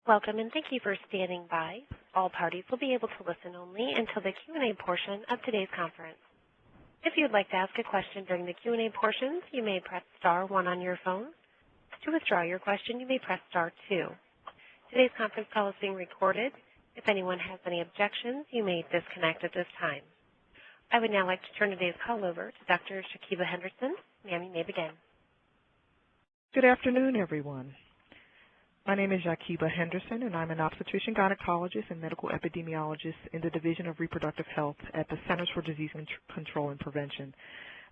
Welcome and thank you for standing by. All parties will be able to listen only until the Q&A portion of today's conference. If you would like to ask a question during the Q&A portions, you may press star 1 on your phone. To withdraw your question, you may press star 2. Today's conference call is being recorded. If anyone has any objections, you may disconnect at this time. I would now like to turn today's call over to Dr. Shakiba Henderson. Ma'am, you may begin. Good afternoon, everyone. My name is Shakiba Henderson, and I'm an obstetrician gynecologist and medical epidemiologist in the Division of Reproductive Health at the Centers for Disease Control and Prevention.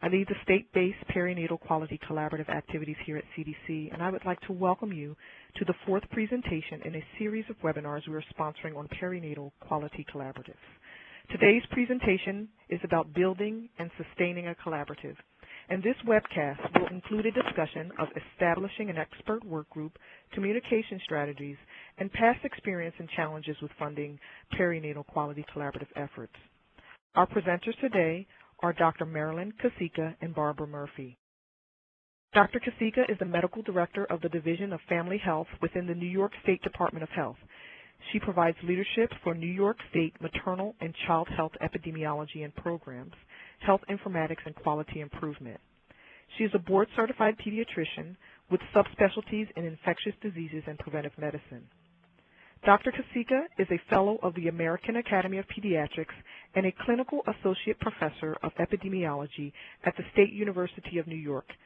I lead the state-based perinatal quality collaborative activities here at CDC, and I would like to welcome you to the 4th presentation in a series of webinars we are sponsoring on perinatal quality collaboratives. Today's presentation is about building and sustaining a collaborative, and this webcast will include a discussion of establishing an expert work group, communication strategies, and past experience and challenges with funding perinatal quality collaborative efforts. Our presenters today are Dr. Marilyn Kasika and Barbara Murphy. Dr. Kasika is the Medical Director of the Division of Family Health within the New York State Department of Health. She provides leadership for New York State maternal and child health epidemiology and programs, health informatics, and quality improvement. She is a board-certified pediatrician with subspecialties in infectious diseases and preventive medicine. Dr. Kasika is a fellow of the American Academy of Pediatrics and a clinical associate professor of epidemiology at the State University of New York,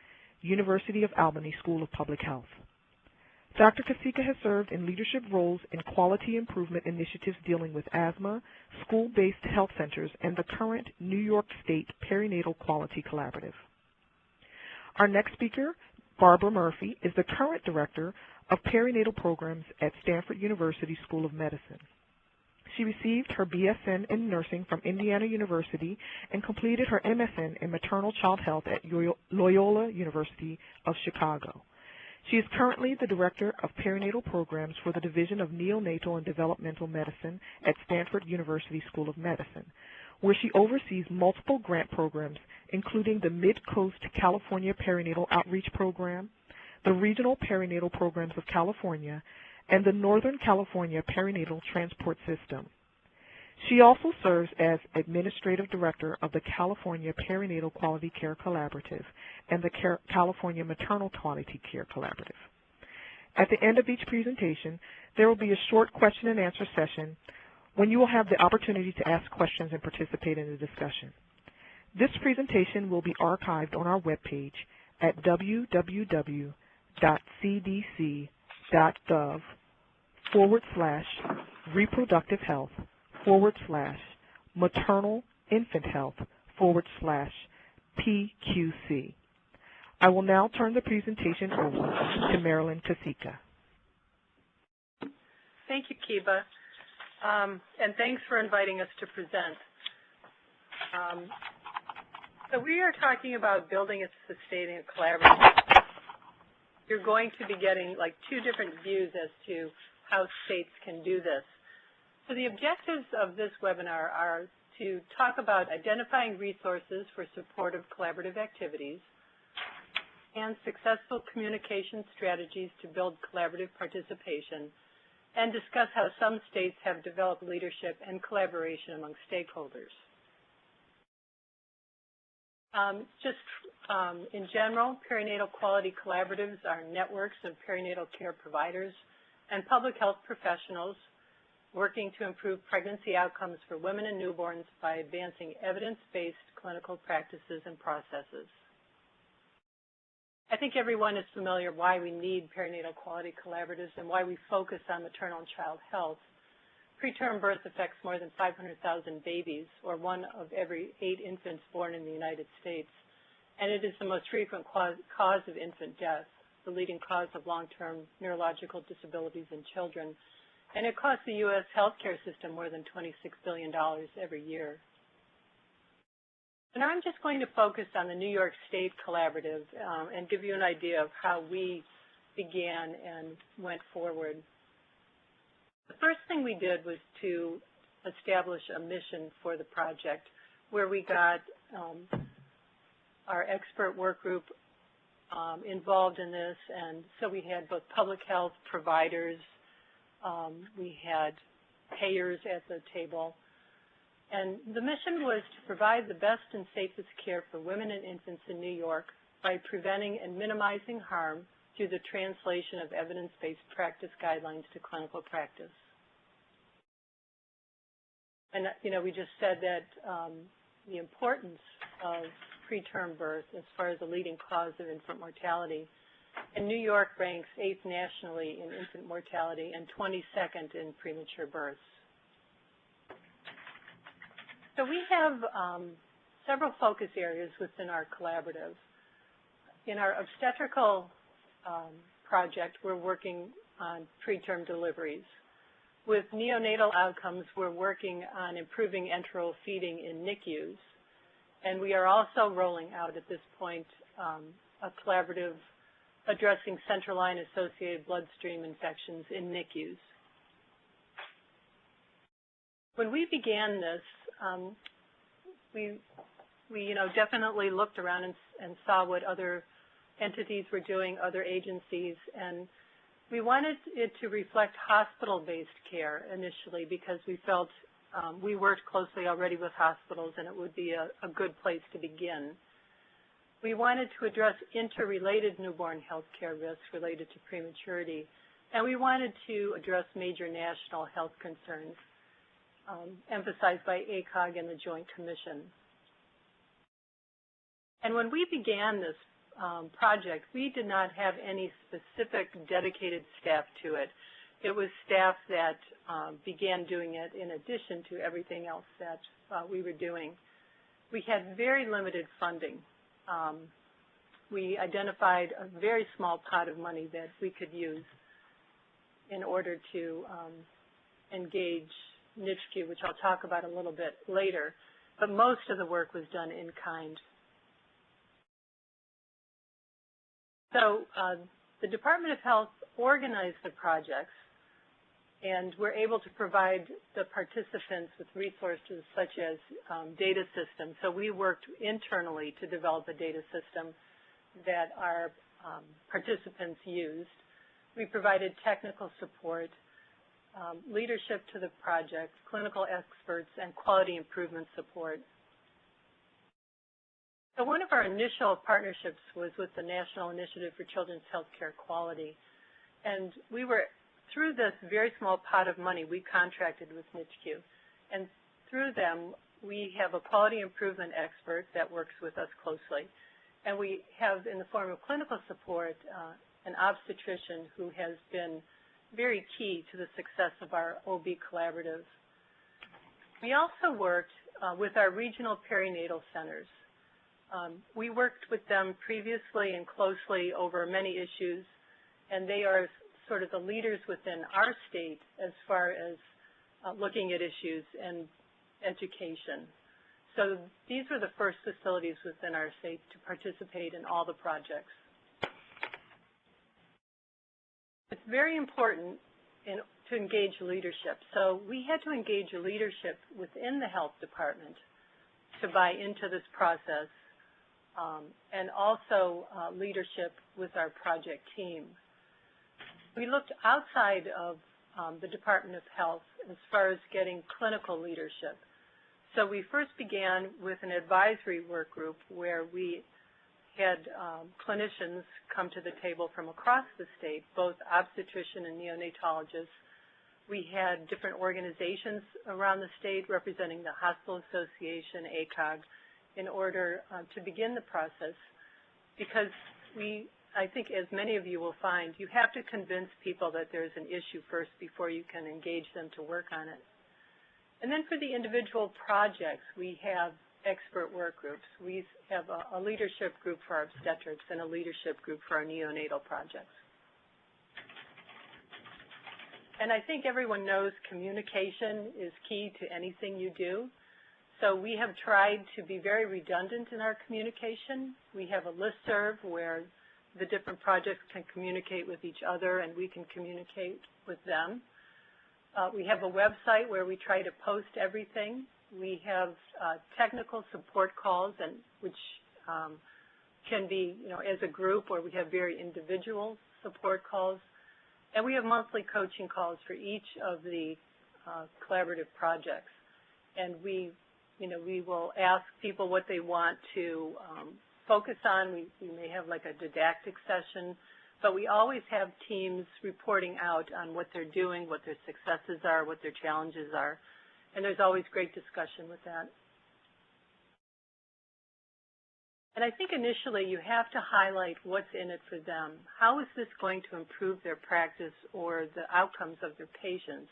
University of Albany School of Public Health. Dr. Kasika has served in leadership roles in quality improvement initiatives dealing with asthma, school-based health centers, and the current New York State Perinatal Quality Collaborative. Our next speaker, Barbara Murphy, is the current director of perinatal programs at Stanford University School of Medicine. She received her BSN in nursing from Indiana University and completed her MSN in maternal child health at Loyola University of Chicago. She is currently the Director of Perinatal Programs for the Division of Neonatal and Developmental Medicine at Stanford University School of Medicine, where she oversees multiple grant programs, including the Mid-Coast California Perinatal Outreach Program, the Regional Perinatal Programs of California, and the Northern California Perinatal Transport System. She also serves as Administrative Director of the California Perinatal Quality Care Collaborative and the California Maternal Quality Care Collaborative. At the end of each presentation, there will be a short question and answer session when you will have the opportunity to ask questions and participate in the discussion. This presentation will be archived on our webpage at www.cdc.gov/reproductive-health/maternal infant health/PQC. I will now turn the presentation over to Marilyn Kasika. Thank you, Kiba, and thanks for inviting us to present. So we are talking about building and sustaining a collaborative. You're going to be getting like 2 different views as to how states can do this. So the objectives of this webinar are to talk about identifying resources for supportive collaborative activities and successful communication strategies to build collaborative participation, and discuss how some states have developed leadership and collaboration among stakeholders. In general, perinatal quality collaboratives are networks of perinatal care providers and public health professionals working to improve pregnancy outcomes for women and newborns by advancing evidence-based clinical practices and processes. I think everyone is familiar why we need perinatal quality collaboratives and why we focus on maternal and child health. Preterm birth affects more than 500,000 babies, or 1 of every 8 infants born in the United States, and it is the most frequent cause of infant death, the leading cause of long-term neurological disabilities in children, and it costs the U.S. healthcare system more than $26 billion every year. And I'm just going to focus on the New York State Collaborative and give you an idea of how we began and went forward. The first thing we did was to establish a mission for the project where we got our expert work group involved in this, and so we had both public health providers, We had payers at the table. And the mission was to provide the best and safest care for women and infants in New York by preventing and minimizing harm through the translation of evidence-based practice guidelines to clinical practice. And, we just said that the importance of preterm birth as far as the leading cause of infant mortality. And New York ranks 8th nationally in infant mortality and 22nd in premature births. So we have several focus areas within our collaborative. In our obstetrical project, we're working on preterm deliveries. With neonatal outcomes, we're working on improving enteral feeding in NICUs. And we are also rolling out at this point a collaborative addressing central line-associated bloodstream infections in NICUs. When we began this, we definitely looked around and saw what other entities were doing, other agencies, and we wanted it to reflect hospital-based care initially because we felt we worked closely already with hospitals and it would be a good place to begin. We wanted to address interrelated newborn health care risks related to prematurity, and we wanted to address major national health concerns emphasized by ACOG and the Joint Commission. And when we began this project, we did not have any specific dedicated staff to it. It was staff that began doing it in addition to everything else that we were doing. We had very limited funding. We identified a very small pot of money that we could use in order to engage NICU, which I'll talk about a little bit later, but most of the work was done in kind. So the Department of Health organized the projects, and we're able to provide the participants with resources such as data systems. So we worked internally to develop a data system that our participants used. We provided technical support, leadership to the project, clinical experts, and quality improvement support. So one of our initial partnerships was with the National Initiative for Children's Healthcare Quality. And we were, through this very small pot of money, we contracted with NICU. And through them, we have a quality improvement expert that works with us closely. And we have, in the form of clinical support, an obstetrician who has been very key to the success of our OB collaborative. We also worked with our regional perinatal centers. We worked with them previously and closely over many issues, and they are sort of the leaders within our state as far as looking at issues and education. So these were the first facilities within our state to participate in all the projects. It's very important to engage leadership. So we had to engage leadership within the health department to buy into this process, and also leadership with our project team. We looked outside of the Department of Health as far as getting clinical leadership. So we first began with an advisory work group where we had clinicians come to the table from across the state, both obstetrician and neonatologists. We had different organizations around the state representing the Hospital Association, ACOG, in order to begin the process, because I think as many of you will find, you have to convince people that there's an issue first before you can engage them to work on it. And then for the individual projects, we have expert work groups. We have a leadership group for our obstetrics and a leadership group for our neonatal projects. And I think everyone knows communication is key to anything you do. So we have tried to be very redundant in our communication. We have a listserv where the different projects can communicate with each other and we can communicate with them. We have a website where we try to post everything. We have technical support calls, which can be, as a group, or we have very individual support calls. And we have monthly coaching calls for each of the collaborative projects. And we will ask people what they want to focus on. We may have like a didactic session, but we always have teams reporting out on what they're doing, what their successes are, what their challenges are. And there's always great discussion with that. And I think initially you have to highlight what's in it for them. How is this going to improve their practice or the outcomes of their patients?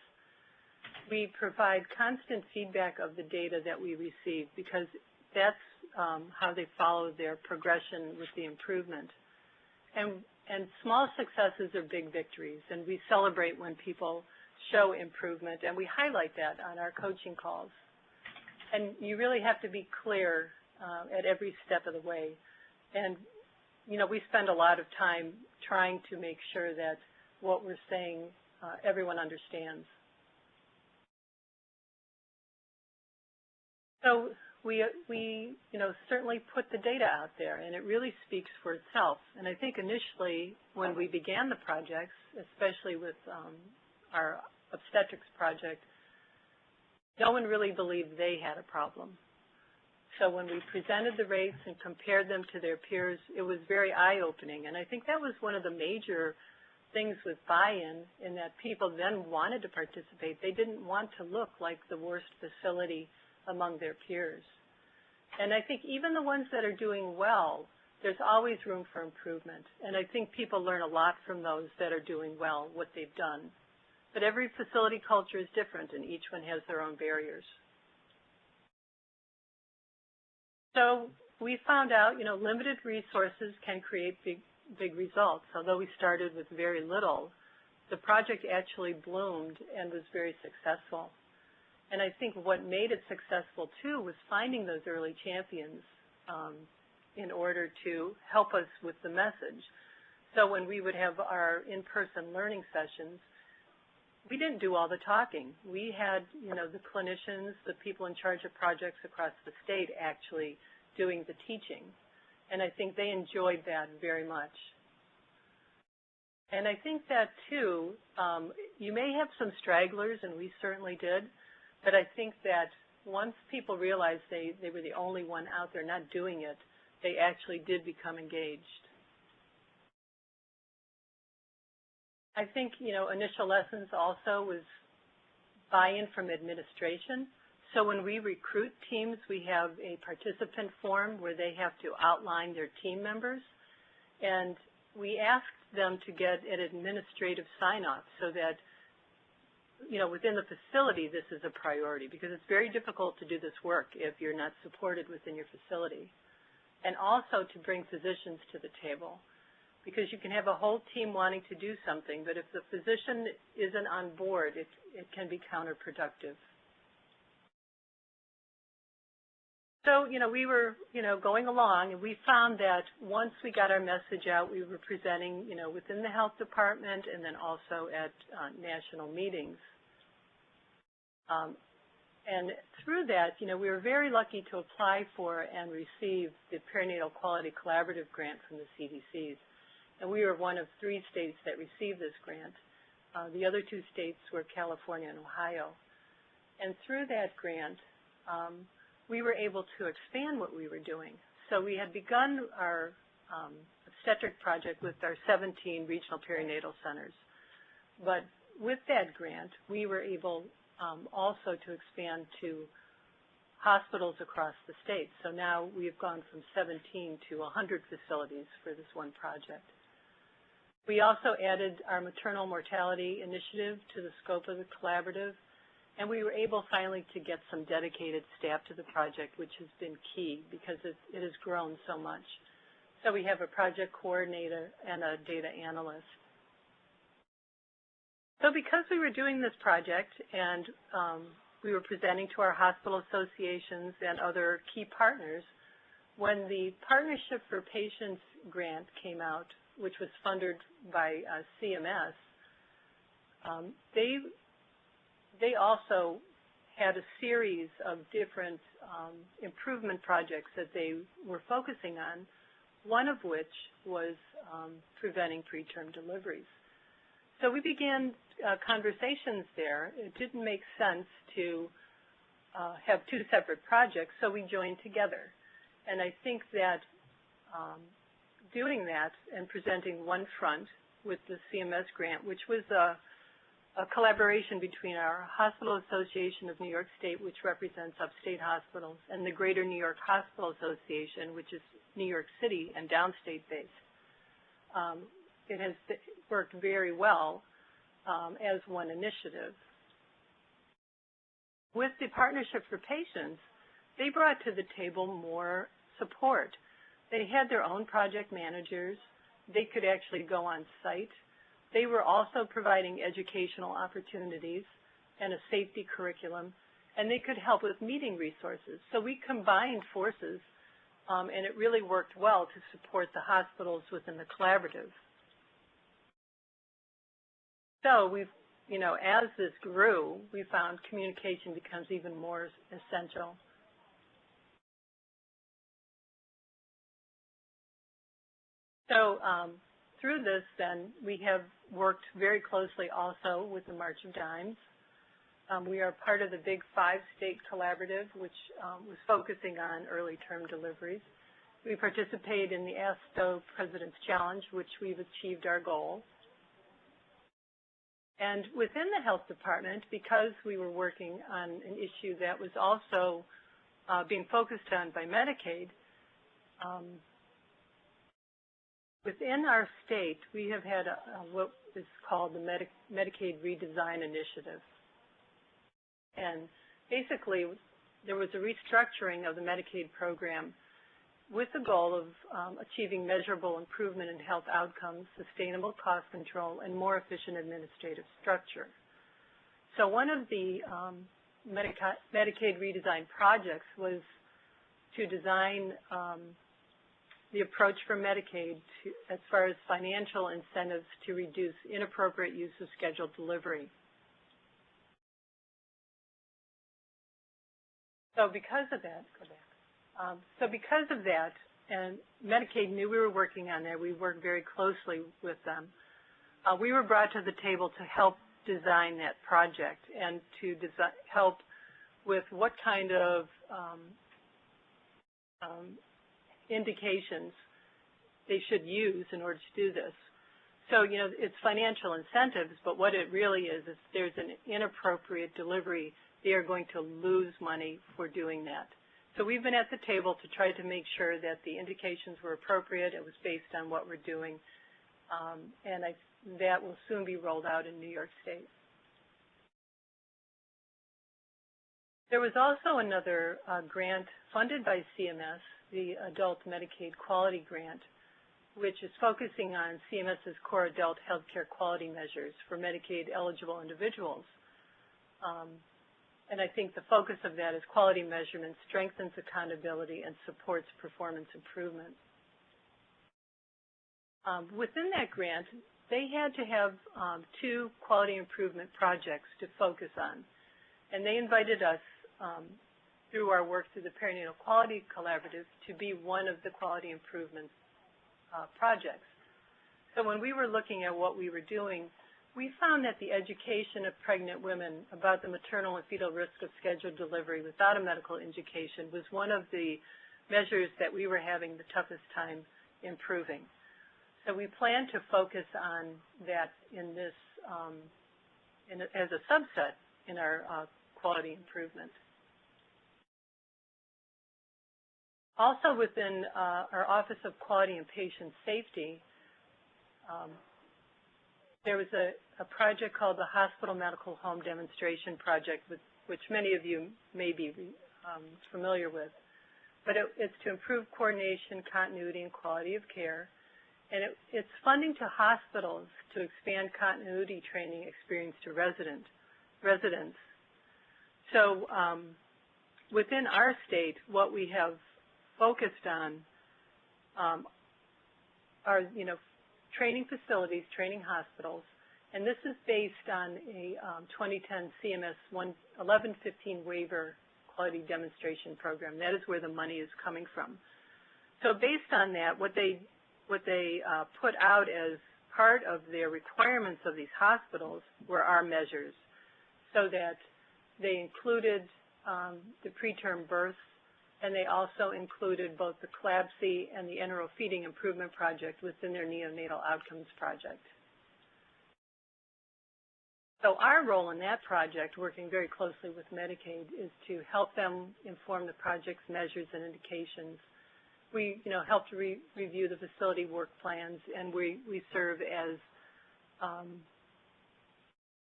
We provide constant feedback of the data that we receive because that's how they follow their progression with the improvement. And small successes are big victories, and we celebrate when people show improvement, and we highlight that on our coaching calls. And you really have to be clear at every step of the way. And, we spend a lot of time trying to make sure that what we're saying everyone understands. So we certainly put the data out there, and it really speaks for itself. And I think initially when we began the projects, especially with our obstetrics project, no one really believed they had a problem. So when we presented the rates and compared them to their peers, it was very eye-opening. And I think that was one of the major things with buy-in, in that people then wanted to participate. They didn't want to look like the worst facility among their peers. And I think even the ones that are doing well, there's always room for improvement. And I think people learn a lot from those that are doing well, what they've done. But every facility culture is different, and each one has their own barriers. So we found out, limited resources can create big results. Although we started with very little, the project actually bloomed and was very successful. And I think what made it successful, too, was finding those early champions in order to help us with the message. So when we would have our in-person learning sessions, we didn't do all the talking. We had, the clinicians, the people in charge of projects across the state actually doing the teaching. And I think they enjoyed that very much. And I think that, too, you may have some stragglers, and we certainly did, but I think that once people realized they were the only one out there not doing it, they actually did become engaged. I think, initial lessons also was buy-in from administration. So when we recruit teams, we have a participant form where they have to outline their team members. And we ask them to get an administrative sign-off so that, within the facility, this is a priority, because it's very difficult to do this work if you're not supported within your facility. And also to bring physicians to the table, because you can have a whole team wanting to do something, but if the physician isn't on board, it can be counterproductive. So, we were, going along, and we found that once we got our message out, we were presenting, within the health department and then also at national meetings. And through that, we were very lucky to apply for and receive the Perinatal Quality Collaborative Grant from the CDCs. And we were one of 3 states that received this grant. The other 2 states were California and Ohio. And through that grant, we were able to expand what we were doing. So we had begun our obstetric project with our 17 regional perinatal centers. But with that grant, we were able also to expand to hospitals across the state. So now we have gone from 17 to 100 facilities for this one project. We also added our maternal mortality initiative to the scope of the collaborative, and we were able finally to get some dedicated staff to the project, which has been key because it has grown so much. So we have a project coordinator and a data analyst. So because we were doing this project and we were presenting to our hospital associations and other key partners, when the Partnership for Patients grant came out, which was funded by CMS, they also had a series of different improvement projects that they were focusing on, one of which was preventing preterm deliveries. So we began conversations there. It didn't make sense to have two separate projects, so we joined together. And I think that doing that and presenting one front with the CMS grant, which was a collaboration between our Hospital Association of New York State, which represents upstate hospitals, and the Greater New York Hospital Association, which is New York City and downstate based. It has worked very well as one initiative. With the Partnership for Patients, they brought to the table more support. They had their own project managers. They could actually go on site. They were also providing educational opportunities and a safety curriculum, and they could help with meeting resources. So we combined forces, and it really worked well to support the hospitals within the collaborative. So we've, as this grew, we found communication becomes even more essential. So through this, then, we have worked very closely also with the March of Dimes. We are part of the Big 5-state collaborative, which was focusing on early term deliveries. We participate in the ASTO President's Challenge, which we've achieved our goal. And within the health department, because we were working on an issue that was also being focused on by Medicaid, within our state, we have had what is called the Medicaid Redesign Initiative. And basically, there was a restructuring of the Medicaid program with the goal of achieving measurable improvement in health outcomes, sustainable cost control, and more efficient administrative structure. So one of the Medicaid redesign projects was to design the approach for Medicaid as far as financial incentives to reduce inappropriate use of scheduled delivery. So because of that, and Medicaid knew we were working on that, we worked very closely with them. We were brought to the table to help design that project and to help with what kind of indications they should use in order to do this. So, it's financial incentives, but what it really is if there's an inappropriate delivery, they are going to lose money for doing that. So we've been at the table to try to make sure that the indications were appropriate. It was based on what we're doing, and that will soon be rolled out in New York State. There was also another grant funded by CMS, the Adult Medicaid Quality Grant, which is focusing on CMS's core adult health care quality measures for Medicaid-eligible individuals. And I think the focus of that is quality measurement strengthens accountability and supports performance improvement. Within that grant, they had to have two quality improvement projects to focus on. And they invited us through our work through the Perinatal Quality Collaborative to be one of the quality improvement projects. So when we were looking at what we were doing, we found that the education of pregnant women about the maternal and fetal risk of scheduled delivery without a medical education was one of the measures that we were having the toughest time improving. So we plan to focus on that in this as a subset in our quality improvement. Also within our Office of Quality and Patient Safety, there was a project called the Hospital Medical Home Demonstration Project, which many of you may be familiar with. But it's to improve coordination, continuity, and quality of care. And it's funding to hospitals to expand continuity training experience to residents. So within our state, what we have focused on are, training facilities, training hospitals, and this is based on a 2010 CMS 1115 waiver quality demonstration program. That is where the money is coming from. So based on that, what they put out as part of their requirements of these hospitals were our measures, so that they included the preterm births, and they also included both the CLABSI and the enteral feeding improvement project within their neonatal outcomes project. So our role in that project, working very closely with Medicaid, is to help them inform the project's measures and indications. We, help to review the facility work plans, and we serve as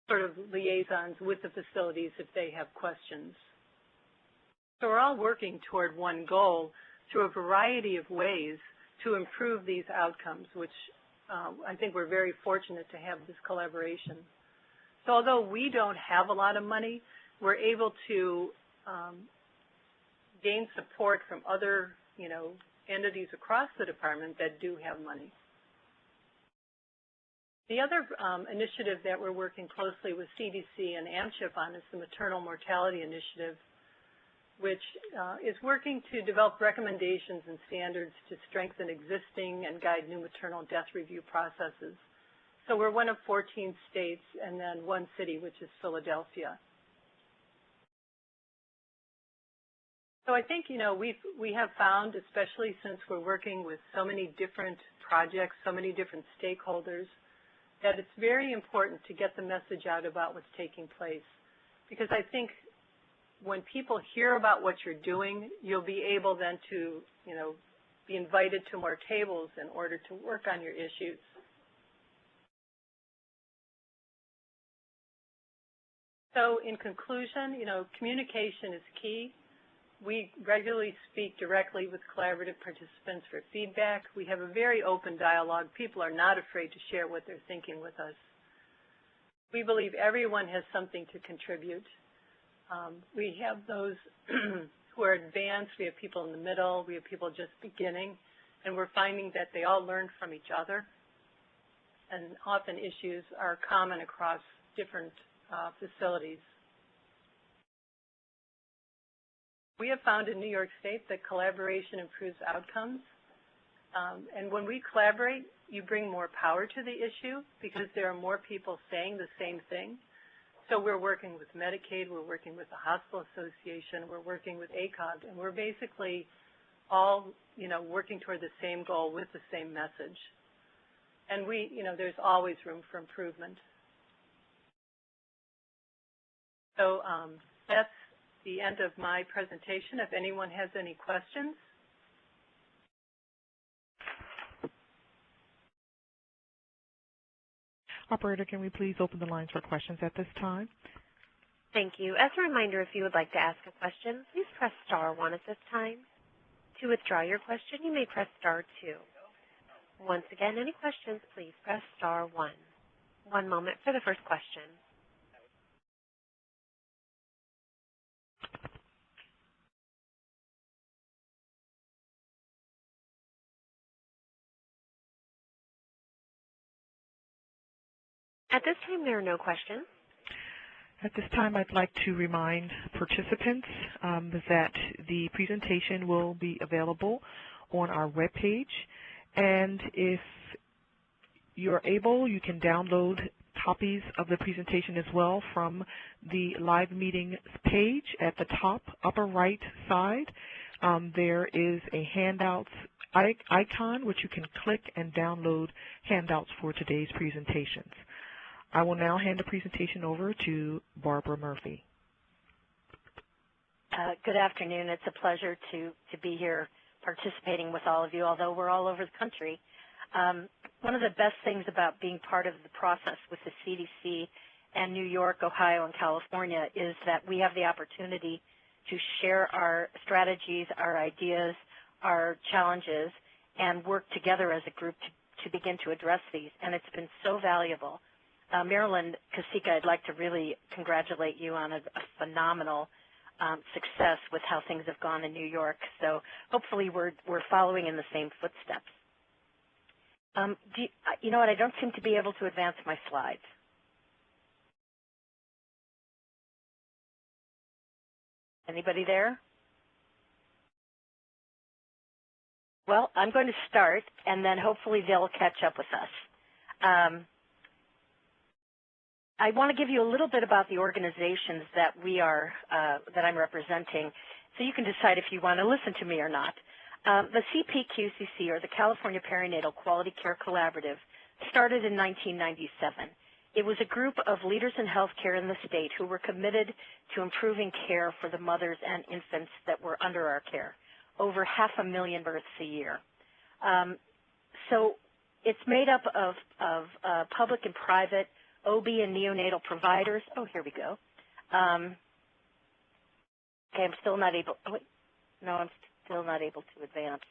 sort of liaisons with the facilities if they have questions. So we're all working toward one goal through a variety of ways to improve these outcomes, which I think we're very fortunate to have this collaboration. So although we don't have a lot of money, we're able to gain support from other, entities across the department that do have money. The other initiative that we're working closely with CDC and AMCHIP on is the Maternal Mortality Initiative, which is working to develop recommendations and standards to strengthen existing and guide new maternal death review processes. So we're one of 14 states and then one city, which is Philadelphia. So I think, we have found, especially since we're working with so many different projects, so many different stakeholders, that it's very important to get the message out about what's taking place. Because I think when people hear about what you're doing, you'll be able then to, be invited to more tables in order to work on your issues. So in conclusion, communication is key. We regularly speak directly with collaborative participants for feedback. We have a very open dialogue. People are not afraid to share what they're thinking with us. We believe everyone has something to contribute. We have those who are advanced. We have people in the middle. We have people just beginning. And we're finding that they all learn from each other. And often issues are common across different facilities. We have found in New York State that collaboration improves outcomes. And when we collaborate, you bring more power to the issue because there are more people saying the same thing. So we're working with Medicaid, we're working with the Hospital Association, we're working with ACOG, and we're basically all, working toward the same goal with the same message. And there's always room for improvement. So that's the end of my presentation. If anyone has any questions. Operator, can we please open the lines for questions at this time? Thank you. As a reminder, if you would like to ask a question, please press star 1 at this time. To withdraw your question, you may press star 2. Once again, any questions, please press star 1. One moment for the first question. At this time, there are no questions. At this time, I'd like to remind participants that the presentation will be available on our webpage. And if you're able, you can download copies of the presentation as well from the live meeting page at the top upper right side. There is a handouts icon which you can click and download handouts for today's presentations. I will now hand the presentation over to Barbara Murphy. Good afternoon. It's a pleasure to be here participating with all of you, although we're all over the country. One of the best things about being part of the process with the CDC and New York, Ohio, and California is that we have the opportunity to share our strategies, our ideas, our challenges, and work together as a group to begin to address these, and it's been so valuable. Marilyn Kasika, I'd like to really congratulate you on a phenomenal success with how things have gone in New York. So hopefully we're following in the same footsteps. You know what? I don't seem to be able to advance my slides. Anybody there? Well, I'm going to start, and then hopefully they'll catch up with us. I want to give you a little bit about the organizations that that I'm representing, so you can decide if you want to listen to me or not. The CPQCC, or the California Perinatal Quality Care Collaborative, started in 1997. It was a group of leaders in healthcare in the state who were committed to improving care for the mothers and infants that were under our care, over 500,000 births a year. So it's made up of public and private OB and neonatal providers. Oh, here we go. Okay, I'm still not able. Oh, wait. No, I'm still not able to advance.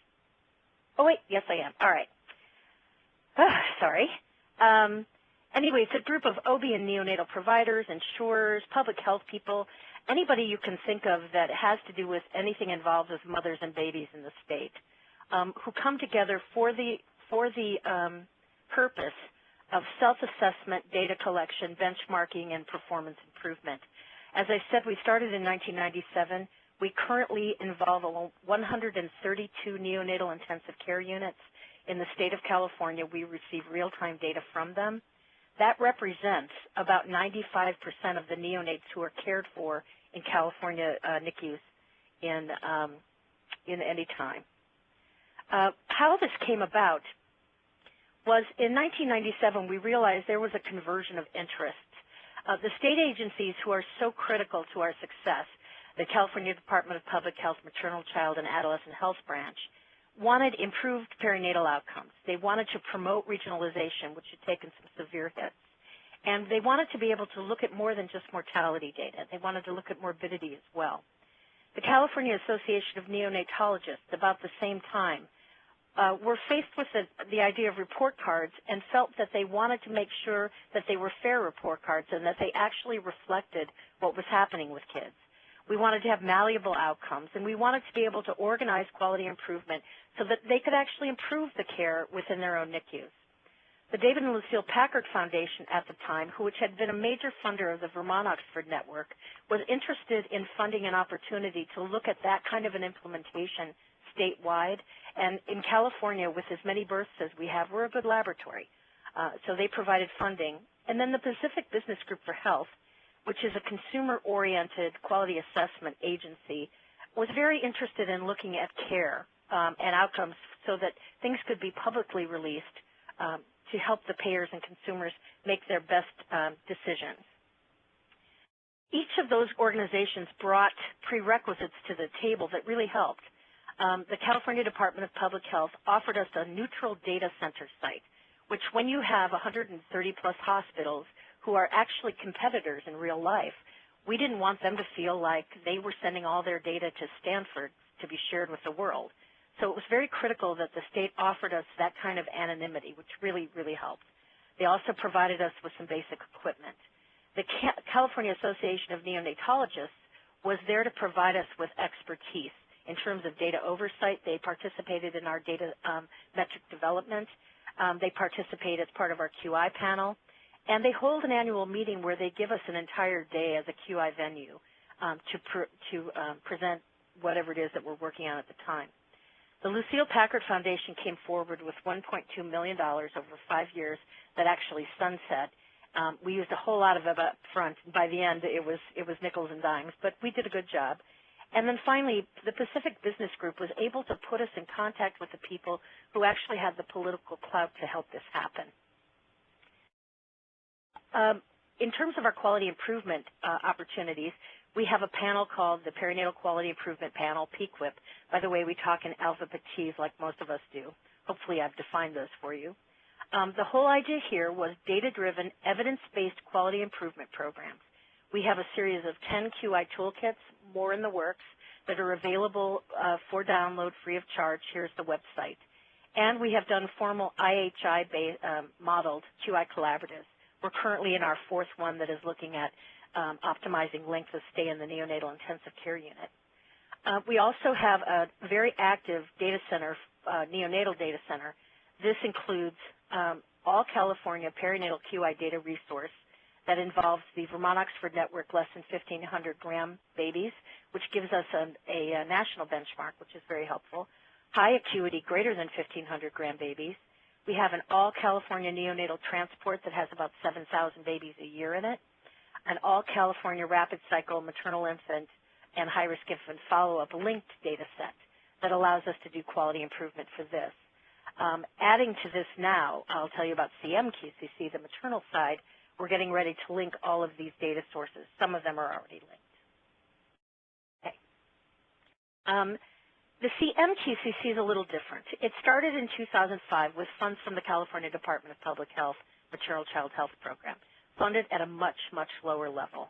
Oh, wait. Yes, I am. All right. Sorry. Anyway, it's a group of OB and neonatal providers, insurers, public health people, anybody you can think of that has to do with anything involved with mothers and babies in the state, who come together for the purpose of self-assessment, data collection, benchmarking, and performance improvement. As I said, we started in 1997. We currently involve 132 neonatal intensive care units in the state of California. We receive real-time data from them. That represents about 95% of the neonates who are cared for in California NICUs in any time. How this came about was in 1997, we realized there was a conversion of interest. The state agencies who are so critical to our success, the California Department of Public Health Maternal, Child, and Adolescent Health Branch, wanted improved perinatal outcomes. They wanted to promote regionalization, which had taken some severe hits. And they wanted to be able to look at more than just mortality data. They wanted to look at morbidity as well. The California Association of Neonatologists, about the same time, were faced with the idea of report cards and felt that they wanted to make sure that they were fair report cards and that they actually reflected what was happening with kids. We wanted to have malleable outcomes, and we wanted to be able to organize quality improvement so that they could actually improve the care within their own NICUs. The David and Lucille Packard Foundation at the time, which had been a major funder of the Vermont-Oxford Network, was interested in funding an opportunity to look at that kind of an implementation statewide. And in California, with as many births as we have, we're a good laboratory. So they provided funding. And then the Pacific Business Group for Health, which is a consumer-oriented quality assessment agency, was very interested in looking at care and outcomes so that things could be publicly released to help the payers and consumers make their best decisions. Each of those organizations brought prerequisites to the table that really helped. The California Department of Public Health offered us a neutral data center site, which when you have 130-plus hospitals who are actually competitors in real life, we didn't want them to feel like they were sending all their data to Stanford to be shared with the world. So it was very critical that the state offered us that kind of anonymity, which really, really helped. They also provided us with some basic equipment. The California Association of Neonatologists was there to provide us with expertise in terms of data oversight. They participated in our data metric development. They participate as part of our QI panel. And they hold an annual meeting where they give us an entire day as a QI venue to present whatever it is that we're working on at the time. The Lucille Packard Foundation came forward with $1.2 million over 5 years that actually sunset. We used a whole lot of it up front. By the end, it was nickels and dimes, but we did a good job. And then finally, the Pacific Business Group was able to put us in contact with the people who actually had the political clout to help this happen. In terms of our quality improvement opportunities, we have a panel called the Perinatal Quality Improvement Panel, PQIP. By the way, we talk in alphabet T's like most of us do. Hopefully I've defined those for you. The whole idea here was data-driven, evidence-based quality improvement programs. We have a series of 10 QI toolkits, more in the works, that are available for download free of charge. Here's the website. And we have done formal IHI-modeled QI collaboratives. We're currently in our 4th one that is looking at optimizing length of stay in the neonatal intensive care unit. We also have a very active data center, neonatal data center. This includes all California perinatal QI data resource that involves the Vermont-Oxford Network less than 1,500-gram babies, which gives us a national benchmark, which is very helpful. High acuity, greater than 1,500-gram babies. We have an all-California neonatal transport that has about 7,000 babies a year in it, an all-California rapid cycle maternal infant and high-risk infant follow-up linked data set that allows us to do quality improvement for this. Adding to this now, I'll tell you about CMQCC, the maternal side. We're getting ready to link all of these data sources. Some of them are already linked. Okay. The CMQCC is a little different. It started in 2005 with funds from the California Department of Public Health Maternal Child Health Program, funded at a much, much lower level.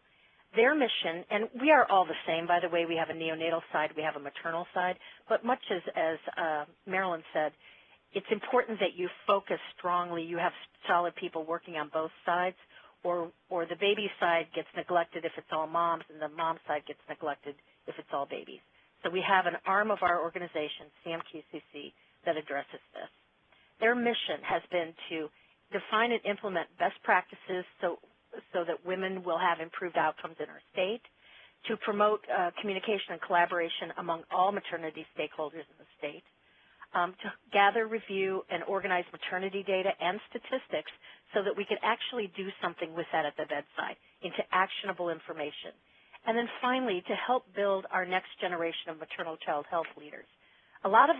Their mission, and we are all the same, by the way, we have a neonatal side, we have a maternal side, but much as Marilyn said, it's important that you focus strongly, you have solid people working on both sides, or the baby side gets neglected if it's all moms, and the mom side gets neglected if it's all babies. So we have an arm of our organization, CMQCC, that addresses this. Their mission has been to define and implement best practices so that women will have improved outcomes in our state, to promote communication and collaboration among all maternity stakeholders in the state, to gather, review, and organize maternity data and statistics so that we can actually do something with that at the bedside into actionable information. And then finally, to help build our next generation of maternal child health leaders. A lot of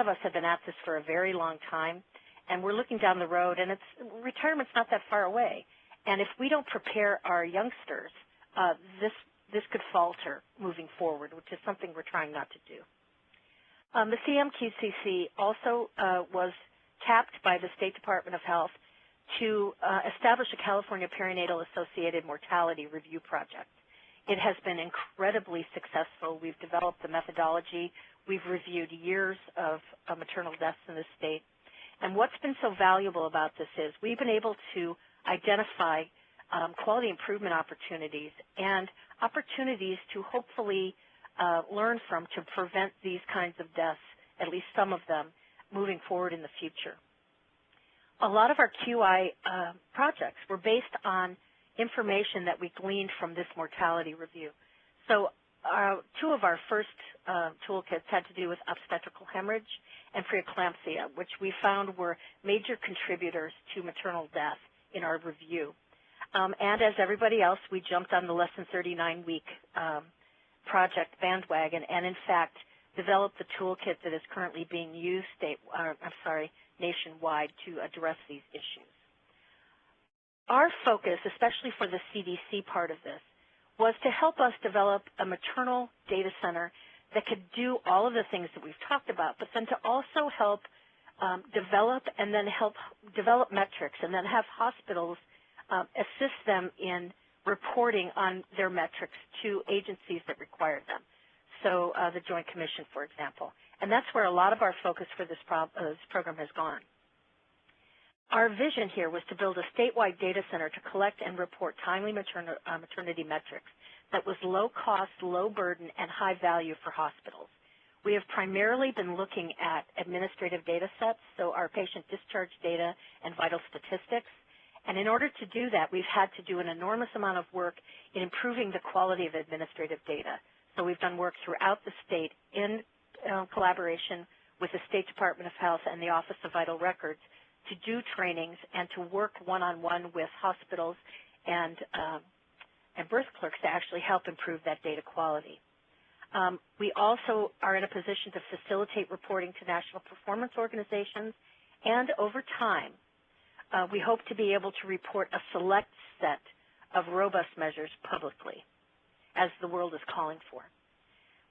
us have been at this for a very long time, and we're looking down the road, and retirement's not that far away. And if we don't prepare our youngsters, this could falter moving forward, which is something we're trying not to do. The CMQCC also was tapped by the State Department of Health to establish a California Perinatal Associated Mortality Review Project. It has been incredibly successful. We've developed the methodology. We've reviewed years of maternal deaths in the state. And what's been so valuable about this is we've been able to identify quality improvement opportunities and opportunities to hopefully learn from to prevent these kinds of deaths, at least some of them, moving forward in the future. A lot of our QI projects were based on information that we gleaned from this mortality review. So two of our first toolkits had to do with obstetrical hemorrhage and preeclampsia, which we found were major contributors to maternal death in our review. And as everybody else, we jumped on the less than 39-week project bandwagon and, in fact, developed the toolkit that is currently being used nationwide to address these issues. Our focus, especially for the CDC part of this, was to help us develop a maternal data center that could do all of the things that we've talked about, but then to also help develop metrics and then have hospitals assist them in reporting on their metrics to agencies that require them. So the Joint Commission, for example. And that's where a lot of our focus for this program has gone. Our vision here was to build a statewide data center to collect and report timely maternity metrics that was low cost, low burden, and high value for hospitals. We have primarily been looking at administrative data sets, so our patient discharge data and vital statistics. And in order to do that, we've had to do an enormous amount of work in improving the quality of administrative data. So we've done work throughout the state in collaboration with the State Department of Health and the Office of Vital Records to do trainings and to work one-on-one with hospitals and birth clerks to actually help improve that data quality. We also are in a position to facilitate reporting to national performance organizations, and over time, we hope to be able to report a select set of robust measures publicly, as the world is calling for.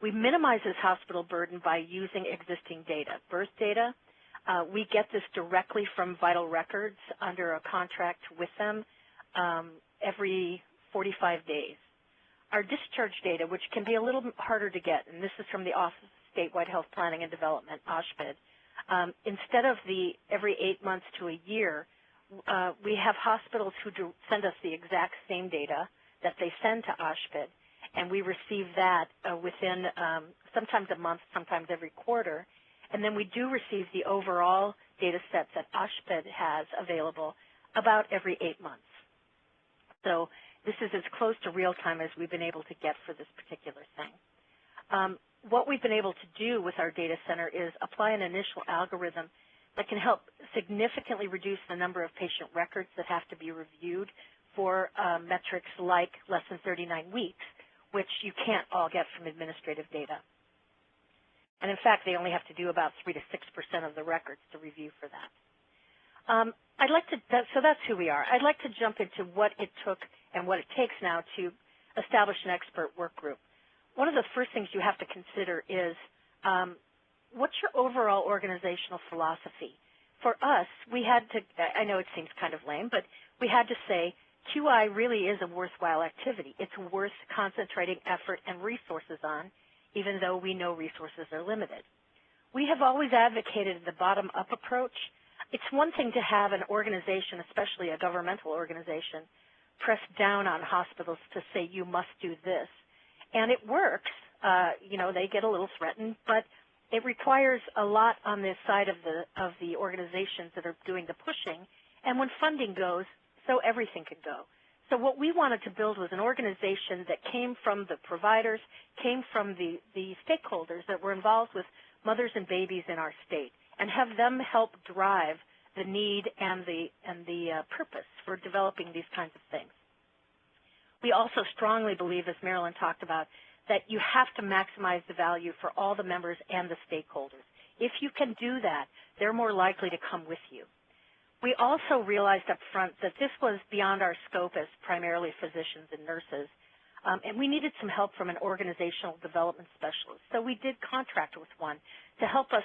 We minimize this hospital burden by using existing data. Birth data, we get this directly from Vital Records under a contract with them every 45 days. Our discharge data, which can be a little harder to get, and this is from the Office of Statewide Health Planning and Development, OSHPD, instead of the every 8 months to a year, we have hospitals who send us the exact same data that they send to OSHPD, and we receive that within sometimes a month, sometimes every quarter. And then we do receive the overall data sets that OSHPD has available about every 8 months. So this is as close to real time as we've been able to get for this particular thing. What we've been able to do with our data center is apply an initial algorithm that can help significantly reduced the number of patient records that have to be reviewed for metrics like less than 39 weeks, which you can't all get from administrative data. And in fact, they only have to do about 3 to 6% of the records to review for that. So that's who we are. I'd like to jump into what it took and what it takes now to establish an expert work group. One of the first things you have to consider is what's your overall organizational philosophy? For us, we had to, I know it seems kind of lame, but we had to say QI really is a worthwhile activity. It's worth concentrating effort and resources on, even though we know resources are limited. We have always advocated the bottom-up approach. It's one thing to have an organization, especially a governmental organization, press down on hospitals to say you must do this. And it works. They get a little threatened, but it requires a lot on the side of the organizations that are doing the pushing. And when funding goes, so everything can go. So what we wanted to build was an organization that came from the providers, came from the stakeholders that were involved with mothers and babies in our state, and have them help drive the need and the purpose for developing these kinds of things. We also strongly believe, as Marilyn talked about, that you have to maximize the value for all the members and the stakeholders. If you can do that, they're more likely to come with you. We also realized up front that this was beyond our scope as primarily physicians and nurses, and we needed some help from an organizational development specialist. So we did contract with one to help us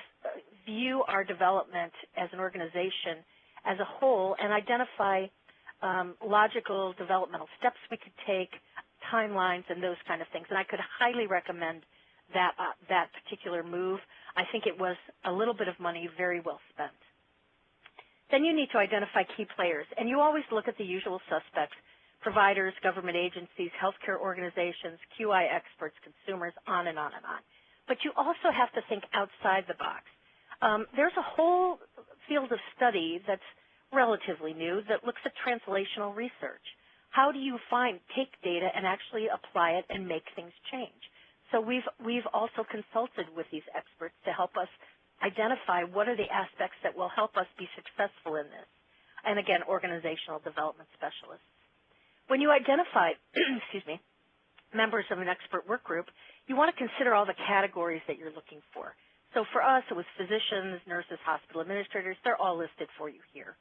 view our development as an organization as a whole and identify logical developmental steps we could take, timelines, and those kind of things. And I could highly recommend that particular move. I think it was a little bit of money very well spent. Then you need to identify key players, and you always look at the usual suspects: providers, government agencies, healthcare organizations, QI experts, consumers, on and on and on. But you also have to think outside the box. There's a whole field of study that's relatively new that looks at translational research. How do you take data and actually apply it and make things change? So we've also consulted with these experts to help us identify what are the aspects that will help us be successful in this. And again, organizational development specialists. When you identify, members of an expert work group, you want to consider all the categories that you're looking for. So for us, it was physicians, nurses, hospital administrators. They're all listed for you here.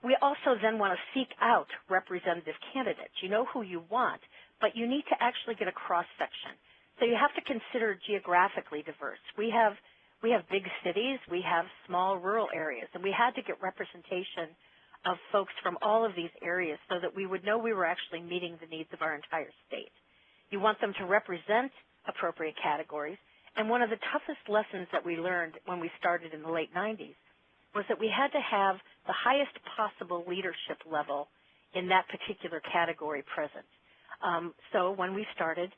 We also then want to seek out representative candidates. You know who you want, but you need to actually get a cross-section. So you have to consider geographically diverse. We have big cities, we have small rural areas, and we had to get representation of folks from all of these areas so that we would know we were actually meeting the needs of our entire state. You want them to represent appropriate categories, and one of the toughest lessons that we learned when we started in the late 90s was that we had to have the highest possible leadership level in that particular category present. So when we started,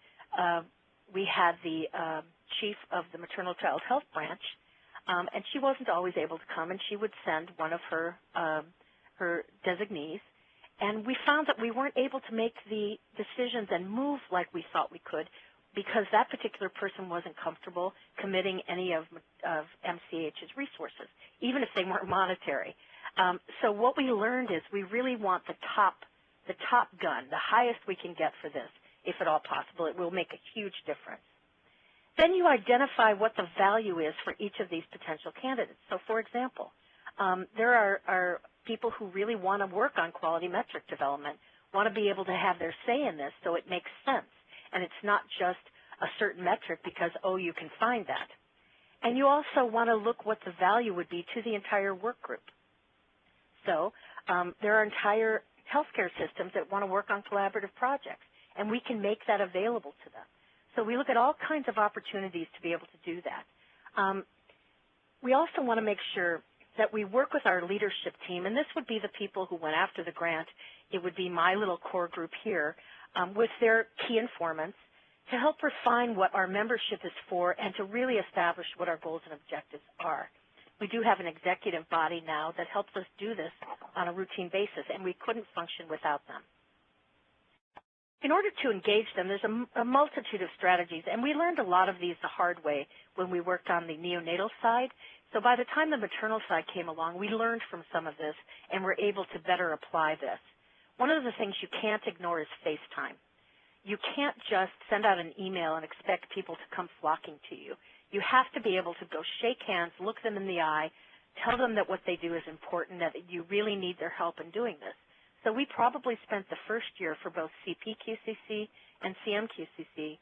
we had the chief of the maternal child health branch, and she wasn't always able to come, and she would send one of her designees, and we found that we weren't able to make the decisions and move like we thought we could because that particular person wasn't comfortable committing any of MCH's resources, even if they weren't monetary. So what we learned is we really want the top gun, the highest we can get for this, if at all possible. It will make a huge difference. Then you identify what the value is for each of these potential candidates. So, for example, there are people who really want to work on quality metric development, want to be able to have their say in this so it makes sense. And it's not just a certain metric because, oh, you can find that. And you also want to look what the value would be to the entire work group. So there are entire healthcare systems that want to work on collaborative projects, and we can make that available to them. So we look at all kinds of opportunities to be able to do that. We also want to make sure that we work with our leadership team, and this would be the people who went after the grant. It would be my little core group here with their key informants to help refine what our membership is for and to really establish what our goals and objectives are. We do have an executive body now that helps us do this on a routine basis, and we couldn't function without them. In order to engage them, there's a multitude of strategies, and we learned a lot of these the hard way when we worked on the neonatal side So by the time the maternal side came along, we learned from some of this and were able to better apply this. One of the things you can't ignore is FaceTime. You can't just send out an email and expect people to come flocking to you. You have to be able to go shake hands, look them in the eye, tell them that what they do is important, that you really need their help in doing this. So we probably spent the first year for both CPQCC and CMQCC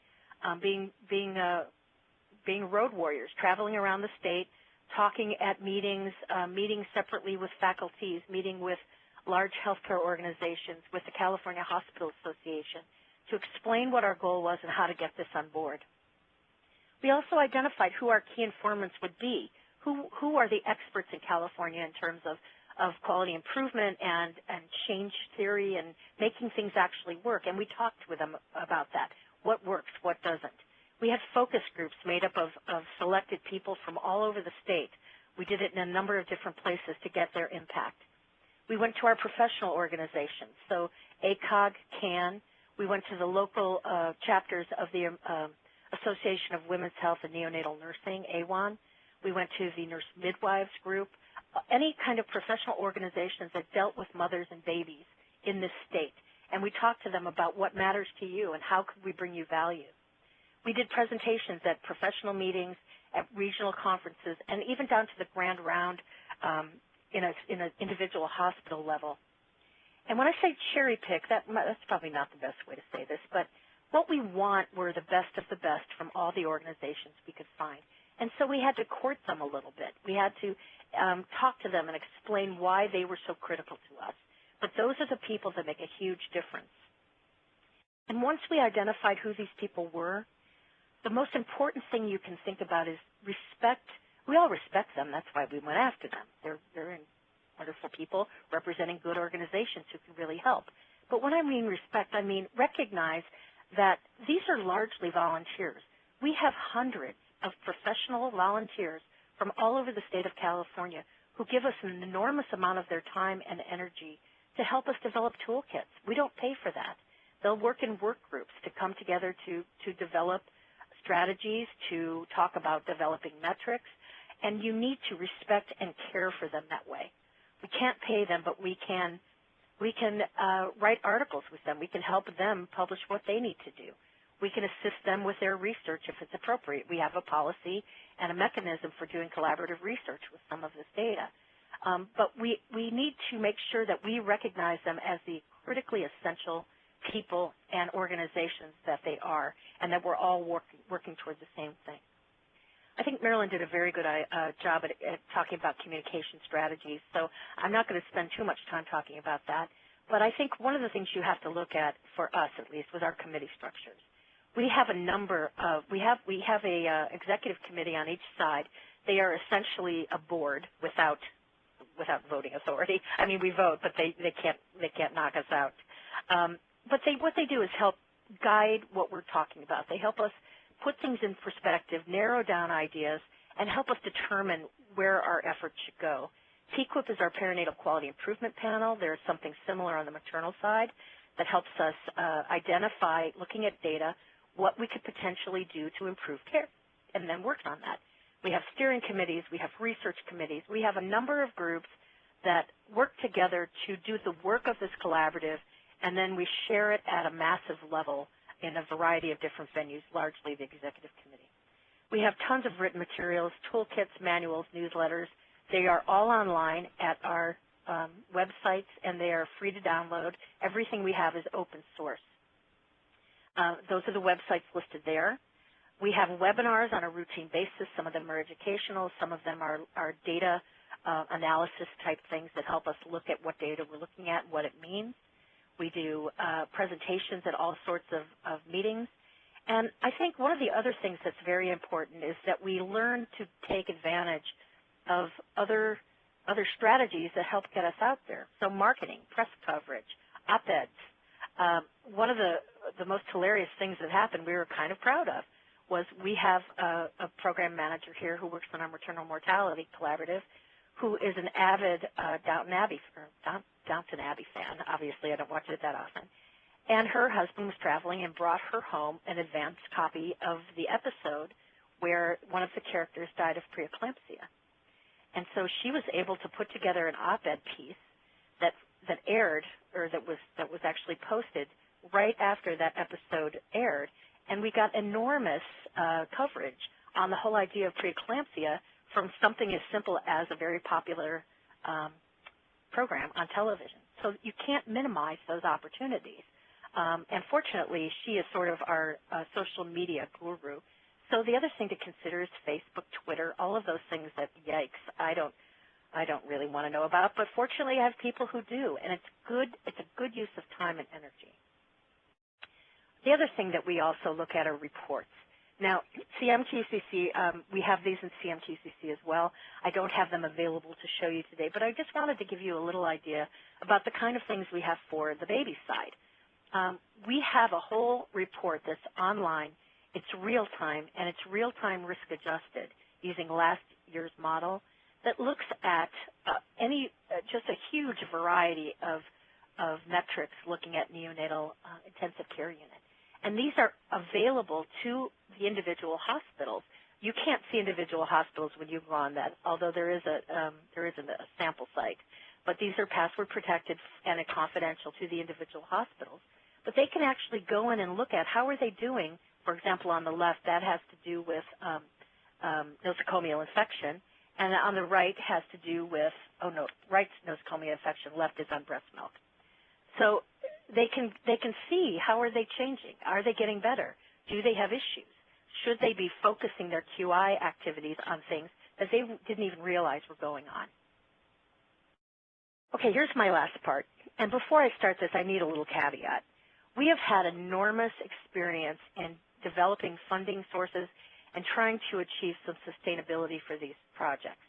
being road warriors, traveling around the state, talking at meetings, meeting separately with faculties, meeting with large healthcare organizations, with the California Hospital Association, to explain what our goal was and how to get this on board. We also identified who our key informants would be, who are the experts in California in terms of quality improvement and change theory and making things actually work, and we talked with them about that, what works, what doesn't. We had focus groups made up of selected people from all over the state. We did it in a number of different places to get their impact. We went to our professional organizations, so ACOG, CAN. We went to the local chapters of the Association of Women's Health and Neonatal Nursing, AWAN. We went to the Nurse Midwives group, any kind of professional organizations that dealt with mothers and babies in this state. And we talked to them about what matters to you and how could we bring you value. We did presentations at professional meetings, at regional conferences, and even down to the grand round in an individual hospital level. And when I say cherry pick, that's probably not the best way to say this, but what we want were the best of the best from all the organizations we could find. And so we had to court them a little bit. We had to talk to them and explain why they were so critical to us. But those are the people that make a huge difference. And once we identified who these people were, the most important thing you can think about is respect. We all respect them. That's why we went after them. They're wonderful people representing good organizations who can really help. But when I mean respect, I mean recognize that these are largely volunteers. We have hundreds of professional volunteers from all over the state of California who give us an enormous amount of their time and energy to help us develop toolkits. We don't pay for that. They'll work in work groups to come together to develop strategies, to talk about developing metrics, and you need to respect and care for them that way. We can't pay them, but we can write articles with them. We can help them publish what they need to do. We can assist them with their research if it's appropriate. We have a policy and a mechanism for doing collaborative research with some of this data. But we need to make sure that we recognize them as the critically essential people and organizations that they are, and that we're all working towards the same thing. I think Marilyn did a very good job at talking about communication strategies, so I'm not going to spend too much time talking about that. But I think one of the things you have to look at, for us at least, was our committee structures. We have a number of, we have a executive committee on each side. They are essentially a board without voting authority. I mean, we vote, but they can't knock us out. But what they do is help guide what we're talking about. They help us put things in perspective, narrow down ideas, and help us determine where our efforts should go. PQIP is our perinatal quality improvement panel. There's something similar on the maternal side that helps us identify, looking at data, what we could potentially do to improve care, and then work on that. We have steering committees. We have research committees. We have a number of groups that work together to do the work of this collaborative, and then we share it at a massive level in a variety of different venues, largely the executive committee. We have tons of written materials, toolkits, manuals, newsletters. They are all online at our websites, and they are free to download. Everything we have is open source. Those are the websites listed there. We have webinars on a routine basis. Some of them are educational. Some of them are data analysis type things that help us look at what data we're looking at and what it means. We do presentations at all sorts of meetings. And I think one of the other things that's very important is that we learn to take advantage of other strategies that help get us out there. So marketing, press coverage, op-eds. One of the most hilarious things that happened we were kind of proud of was we have a program manager here who works on our maternal mortality collaborative who is an avid Downton Abbey fan. Obviously, I don't watch it that often. And her husband was traveling and brought her home an advanced copy of the episode where one of the characters died of preeclampsia. And so she was able to put together an op-ed piece that aired, or that was actually posted right after that episode aired, and we got enormous coverage on the whole idea of preeclampsia from something as simple as a very popular program on television. So you can't minimize those opportunities. And fortunately, she is sort of our social media guru. So the other thing to consider is Facebook, Twitter, all of those things that, yikes, I don't really want to know about. But fortunately, I have people who do, and it's good. It's a good use of time and energy. The other thing that we also look at are reports. Now, CMQCC, we have these in CMQCC as well. I don't have them available to show you today, but I just wanted to give you a little idea about the kind of things we have for the baby side. We have a whole report that's online. It's real-time, and it's real-time risk-adjusted using last year's model that looks at just a huge variety of metrics looking at neonatal intensive care unit. And these are available to the individual hospitals. You can't see individual hospitals when you go on that, although there isn't a sample site. But these are password protected and confidential to the individual hospitals. But they can actually go in and look at how are they doing. For example, on the left, that has to do with nosocomial infection. And on the right has to do with, right's nosocomial infection, left is on breast milk. So they can see how are they changing. Are they getting better? Do they have issues? Should they be focusing their QI activities on things that they didn't even realize were going on? Okay, here's my last part. And before I start this, I need a little caveat. We have had enormous experience in developing funding sources and trying to achieve some sustainability for these projects.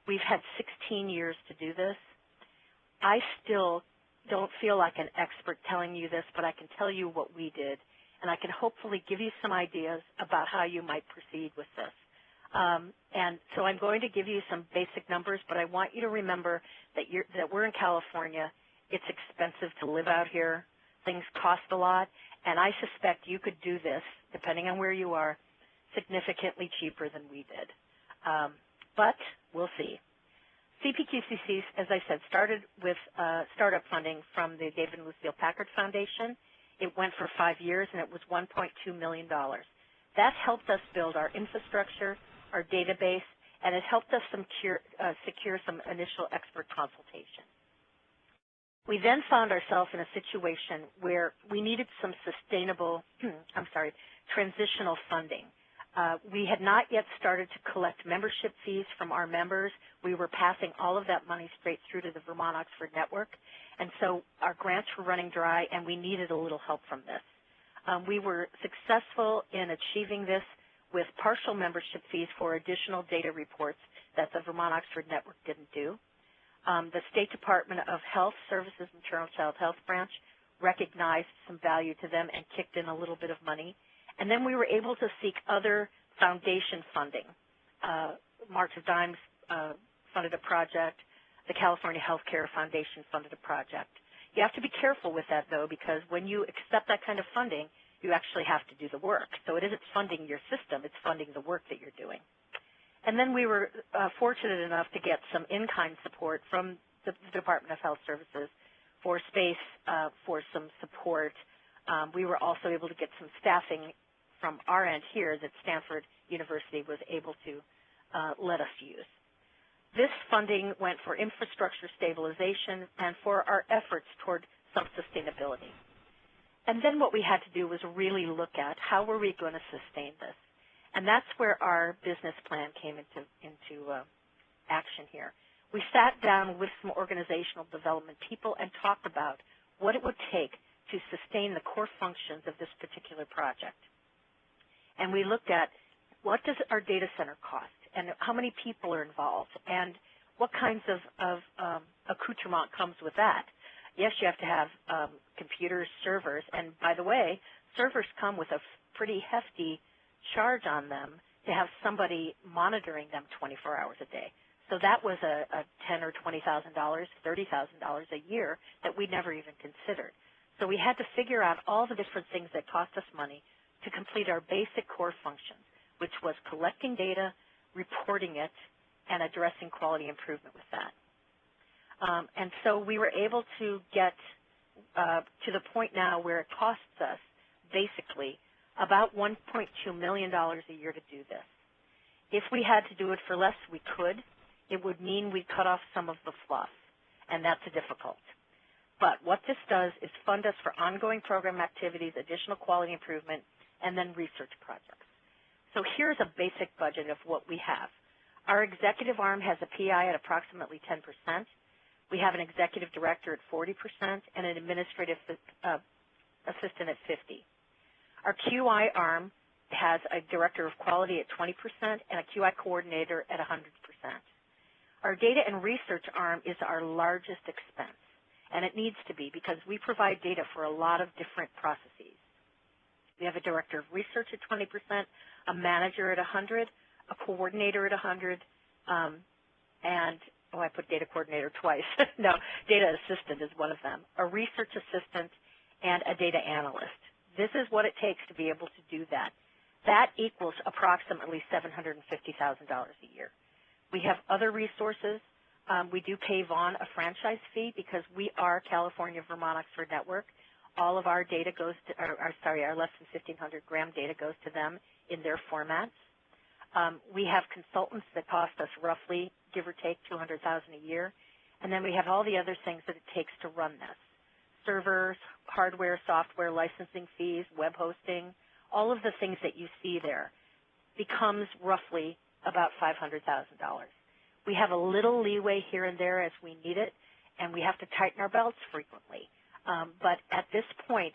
We've had 16 years to do this. I still don't feel like an expert telling you this, but I can tell you what we did, and I can hopefully give you some ideas about how you might proceed with this. And so I'm going to give you some basic numbers, but I want you to remember that we're in California. It's expensive to live out here. Things cost a lot, and I suspect you could do this, depending on where you are, significantly cheaper than we did. But we'll see. CPQCC, as I said, started with startup funding from the David and Lucille Packard Foundation. It went for 5 years, and it was $1.2 million. That helped us build our infrastructure, our database, and it helped us secure some initial expert consultation. We then found ourselves in a situation where we needed some sustainable, transitional funding. We had not yet started to collect membership fees from our members. We were passing all of that money straight through to the Vermont Oxford Network, and so our grants were running dry, and we needed a little help from this. We were successful in achieving this with partial membership fees for additional data reports that the Vermont Oxford Network didn't do. The State Department of Health Services Maternal Child Health Branch recognized some value to them and kicked in a little bit of money. And then we were able to seek other foundation funding. March of Dimes funded a project. The California Healthcare Foundation funded a project. You have to be careful with that, though, because when you accept that kind of funding, you actually have to do the work. So it isn't funding your system, it's funding the work that you're doing. And then we were fortunate enough to get some in-kind support from the Department of Health Services for space, for some support. We were also able to get some staffing from our end here that Stanford University was able to let us use. This funding went for infrastructure stabilization and for our efforts toward self-sustainability. And then what we had to do was really look at how were we going to sustain this. And that's where our business plan came into action here. We sat down with some organizational development people and talked about what it would take to sustain the core functions of this particular project. And we looked at what does our data center cost and how many people are involved and what kinds of accoutrement comes with that. Yes, you have to have computers, servers, and by the way, servers come with a pretty hefty charge on them to have somebody monitoring them 24 hours a day. So that was a $10,000 or $20,000, $30,000 a year that we never even considered. So we had to figure out all the different things that cost us money to complete our basic core functions, which was collecting data, reporting it, and addressing quality improvement with that. And so we were able to get to the point now where it costs us basically about $1.2 million a year to do this. If we had to do it for less, we could. It would mean we'd cut off some of the fluff, and that's difficult. But what this does is fund us for ongoing program activities, additional quality improvement, and then research projects. So here's a basic budget of what we have. Our executive arm has a PI at approximately 10%. We have an executive director at 40% and an administrative assistant at 50%. Our QI arm has a director of quality at 20% and a QI coordinator at 100%. Our data and research arm is our largest expense, and it needs to be because we provide data for a lot of different processes. We have a director of research at 20%, a manager at 100%, a coordinator at 100%, and I put data coordinator twice. No, data assistant is one of them, a research assistant, and a data analyst. This is what it takes to be able to do that. That equals approximately $750,000 a year. We have other resources. We do pay Vaughn a franchise fee because we are California Vermont Oxford Network. All of our data goes to, our less than 1,500 gram data goes to them in their formats. We have consultants that cost us roughly, give or take, $200,000 a year. And then we have all the other things that it takes to run this. Servers, hardware, software, licensing fees, web hosting, all of the things that you see there becomes roughly about $500,000. We have a little leeway here and there as we need it, and we have to tighten our belts frequently. But at this point,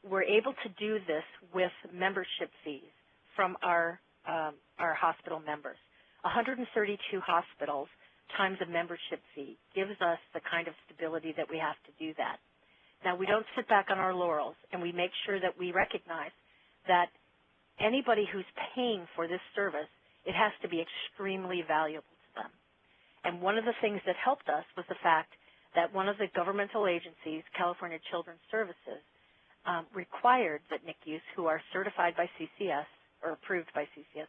we're able to do this with membership fees from our hospital members. 132 hospitals times a membership fee gives us the kind of stability that we have to do that. Now, we don't sit back on our laurels, and we make sure that we recognize that anybody who's paying for this service, it has to be extremely valuable to them. And one of the things that helped us was the fact that one of the governmental agencies, California Children's Services, required that NICUs who are certified by CCS or approved by CCS,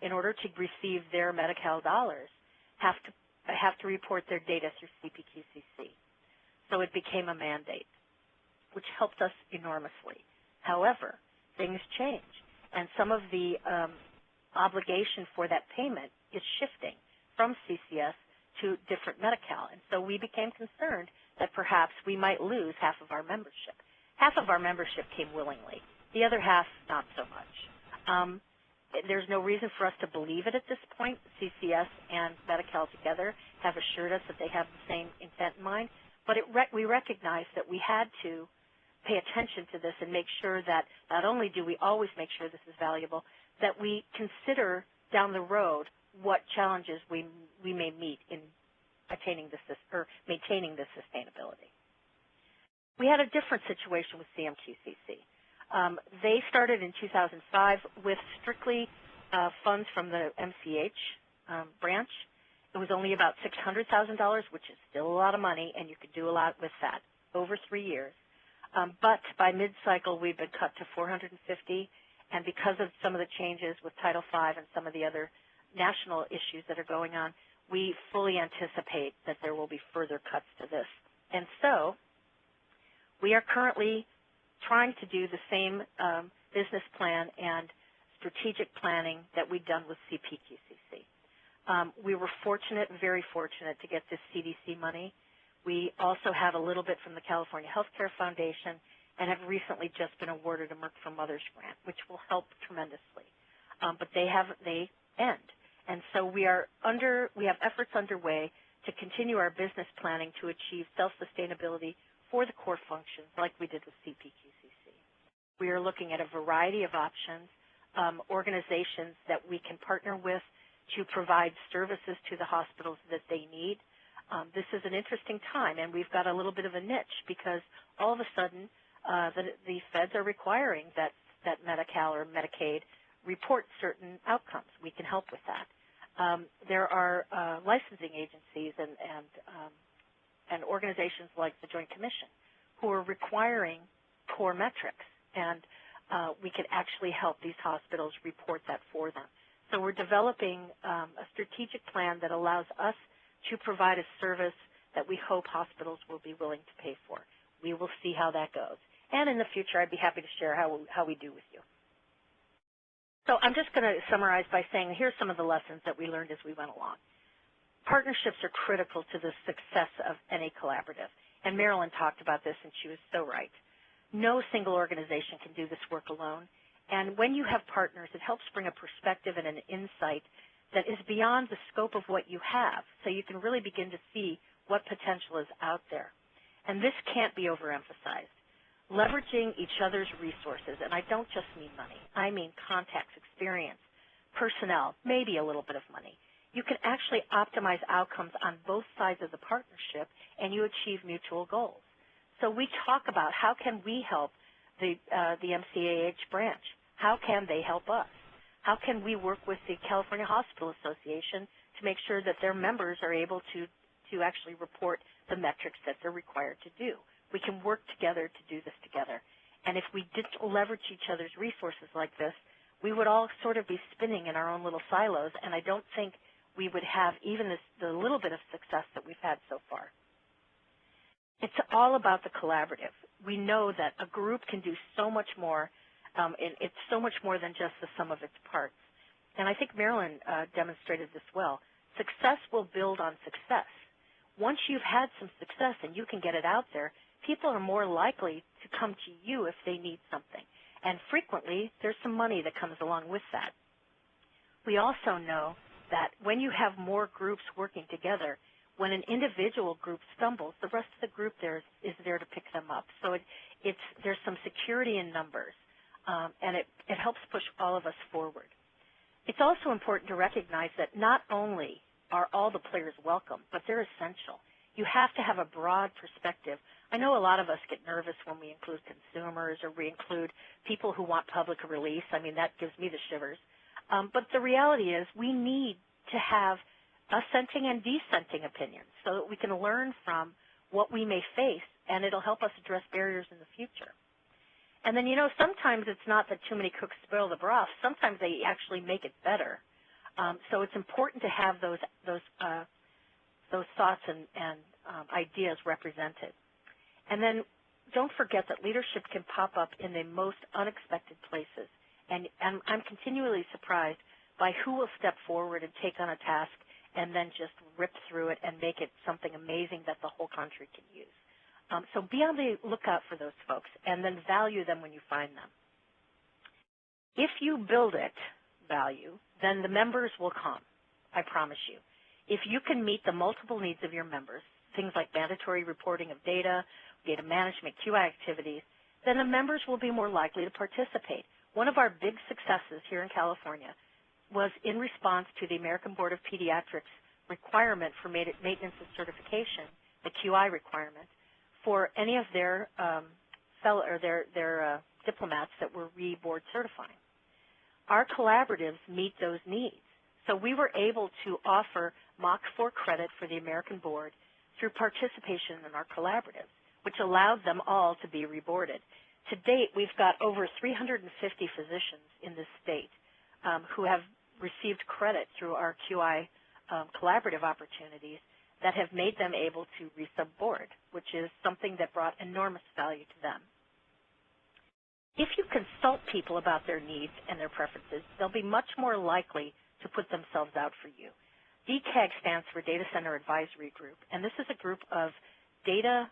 in order to receive their Medi-Cal dollars, have to report their data through CPQCC. So it became a mandate, which helped us enormously. However, things change, and some of the obligation for that payment is shifting from CCS to different Medi-Cal. And so we became concerned that perhaps we might lose half of our membership. Half of our membership came willingly. The other half, not so much. There's no reason for us to believe it at this point. CCS and Medi-Cal together have assured us that they have the same intent in mind. But we recognize that we had to pay attention to this and make sure that not only do we always make sure this is valuable, that we consider down the road what challenges we may meet in attaining this or maintaining this sustainability. We had a different situation with CMQCC. They started in 2005 with strictly funds from the MCH branch. It was only about $600,000, which is still a lot of money, and you could do a lot with that over 3 years. But by mid-cycle, we've been cut to $450,000, and because of some of the changes with Title V and some of the other national issues that are going on, we fully anticipate that there will be further cuts to this. And so we are currently trying to do the same business plan and strategic planning that we've done with CPQCC. We were fortunate, very fortunate, to get this CDC money. We also have a little bit from the California Healthcare Foundation and have recently just been awarded a Merck for Mothers grant, which will help tremendously. But they end. And so we have efforts underway to continue our business planning to achieve self-sustainability for the core functions like we did with CPQCC. We are looking at a variety of options, organizations that we can partner with to provide services to the hospitals that they need. This is an interesting time, and we've got a little bit of a niche because all of a sudden the feds are requiring that Medi-Cal or Medicaid report certain outcomes. We can help with that. There are licensing agencies and organizations like the Joint Commission who are requiring core metrics, and we can actually help these hospitals report that for them. So we're developing a strategic plan that allows us to provide a service that we hope hospitals will be willing to pay for. We will see how that goes. And in the future, I'd be happy to share how we do with you. So I'm just going to summarize by saying here's some of the lessons that we learned as we went along. Partnerships are critical to the success of any collaborative. And Marilyn talked about this, and she was so right. No single organization can do this work alone. And when you have partners, it helps bring a perspective and an insight that is beyond the scope of what you have, so you can really begin to see what potential is out there. And this can't be overemphasized. Leveraging each other's resources, and I don't just mean money. I mean contacts, experience, personnel, maybe a little bit of money. You can actually optimize outcomes on both sides of the partnership, and you achieve mutual goals. So we talk about how can we help the MCAH branch? How can they help us? How can we work with the California Hospital Association to make sure that their members are able to actually report the metrics that they're required to do? We can work together to do this together. And if we didn't leverage each other's resources like this, we would all sort of be spinning in our own little silos, and I don't think we would have even the little bit of success that we've had so far. It's all about the collaborative. We know that a group can do so much more, and it's so much more than just the sum of its parts. And I think Marilyn demonstrated this well. Success will build on success. Once you've had some success and you can get it out there, people are more likely to come to you if they need something. And frequently, there's some money that comes along with that. We also know that when you have more groups working together, when an individual group stumbles, the rest of the group is there to pick them up. So there's some security in numbers, and it helps push all of us forward. It's also important to recognize that not only are all the players welcome, but they're essential. You have to have a broad perspective. I know a lot of us get nervous when we include consumers or we include people who want public release. I mean, that gives me the shivers. But the reality is we need to have assenting and dissenting opinions so that we can learn from what we may face, and it'll help us address barriers in the future. And then, sometimes it's not that too many cooks spoil the broth. Sometimes they actually make it better. So it's important to have those thoughts and ideas represented. And then don't forget that leadership can pop up in the most unexpected places. And I'm continually surprised by who will step forward and take on a task and then just rip through it and make it something amazing that the whole country can use. So be on the lookout for those folks and then value them when you find them. If you build it, value, then the members will come, I promise you. If you can meet the multiple needs of your members, things like mandatory reporting of data management, QI activities, then the members will be more likely to participate. One of our big successes here in California was in response to the American Board of Pediatrics requirement for maintenance and certification, the QI requirement, for any of their diplomats that were re-board certifying. Our collaboratives meet those needs. So we were able to offer Mach 4 credit for the American Board through participation in our collaboratives, which allowed them all to be reboarded. To date, we've got over 350 physicians in this state who have received credit through our QI collaborative opportunities that have made them able to resub-board, which is something that brought enormous value to them. If you consult people about their needs and their preferences, they'll be much more likely to put themselves out for you. DCAG stands for Data Center Advisory Group, and this is a group of data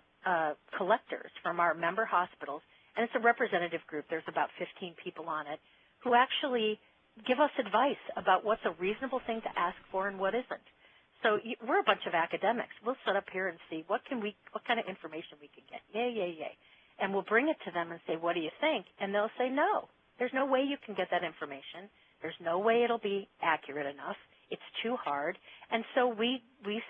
collectors from our member hospitals, and it's a representative group. There's about 15 people on it who actually give us advice about what's a reasonable thing to ask for and what isn't. So we're a bunch of academics. We'll sit up here and see what kind of information we can get. Yay. And we'll bring it to them and say, what do you think? And they'll say, no, there's no way you can get that information. There's no way it'll be accurate enough. It's too hard. And so we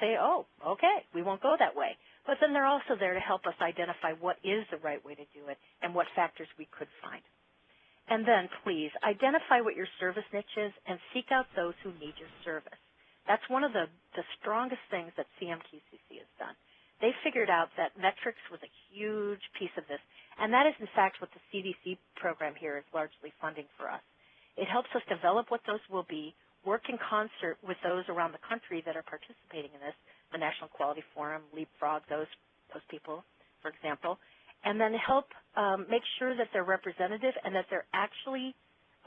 say, oh, okay, we won't go that way. But then they're also there to help us identify what is the right way to do it and what factors we could find. And then, please, identify what your service niche is and seek out those who need your service. That's one of the strongest things that CMQCC has done. They figured out that metrics was a huge piece of this, and that is, in fact, what the CDC program here is largely funding for us. It helps us develop what those will be, work in concert with those around the country that are participating in this, the National Quality Forum, Leapfrog, those people, for example, and then help make sure that they're representative and that they're actually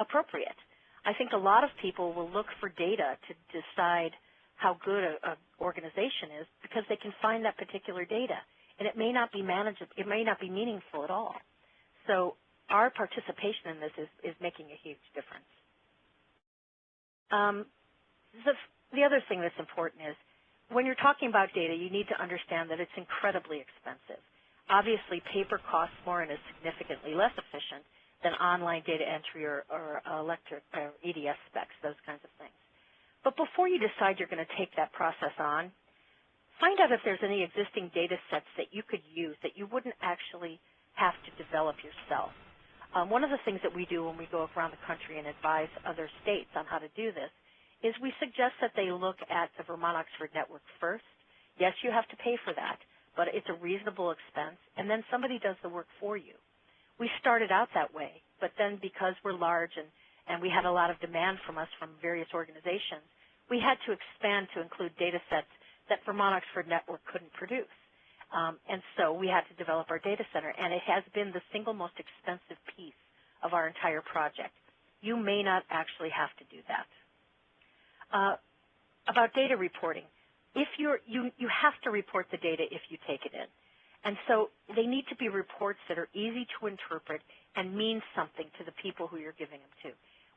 appropriate. I think a lot of people will look for data to decide how good an organization is because they can find that particular data, and it may not be manageable, it may not be meaningful at all. So our participation in this is making a huge difference. The other thing that's important is when you're talking about data, you need to understand that it's incredibly expensive. Obviously, paper costs more and is significantly less efficient than online data entry or electric or EDS specs, those kinds of things. But before you decide you're going to take that process on, find out if there's any existing data sets that you could use that you wouldn't actually have to develop yourself. One of the things that we do when we go around the country and advise other states on how to do this is we suggest that they look at the Vermont-Oxford network first. Yes, you have to pay for that, but it's a reasonable expense, and then somebody does the work for you. We started out that way, but then because we're large and we had a lot of demand from us from various organizations, we had to expand to include data sets that Vermont-Oxford network couldn't produce. And so we had to develop our data center, and it has been the single most expensive piece of our entire project. You may not actually have to do that. About data reporting, if you have to report the data if you take it in. And so they need to be reports that are easy to interpret and mean something to the people who you're giving them to.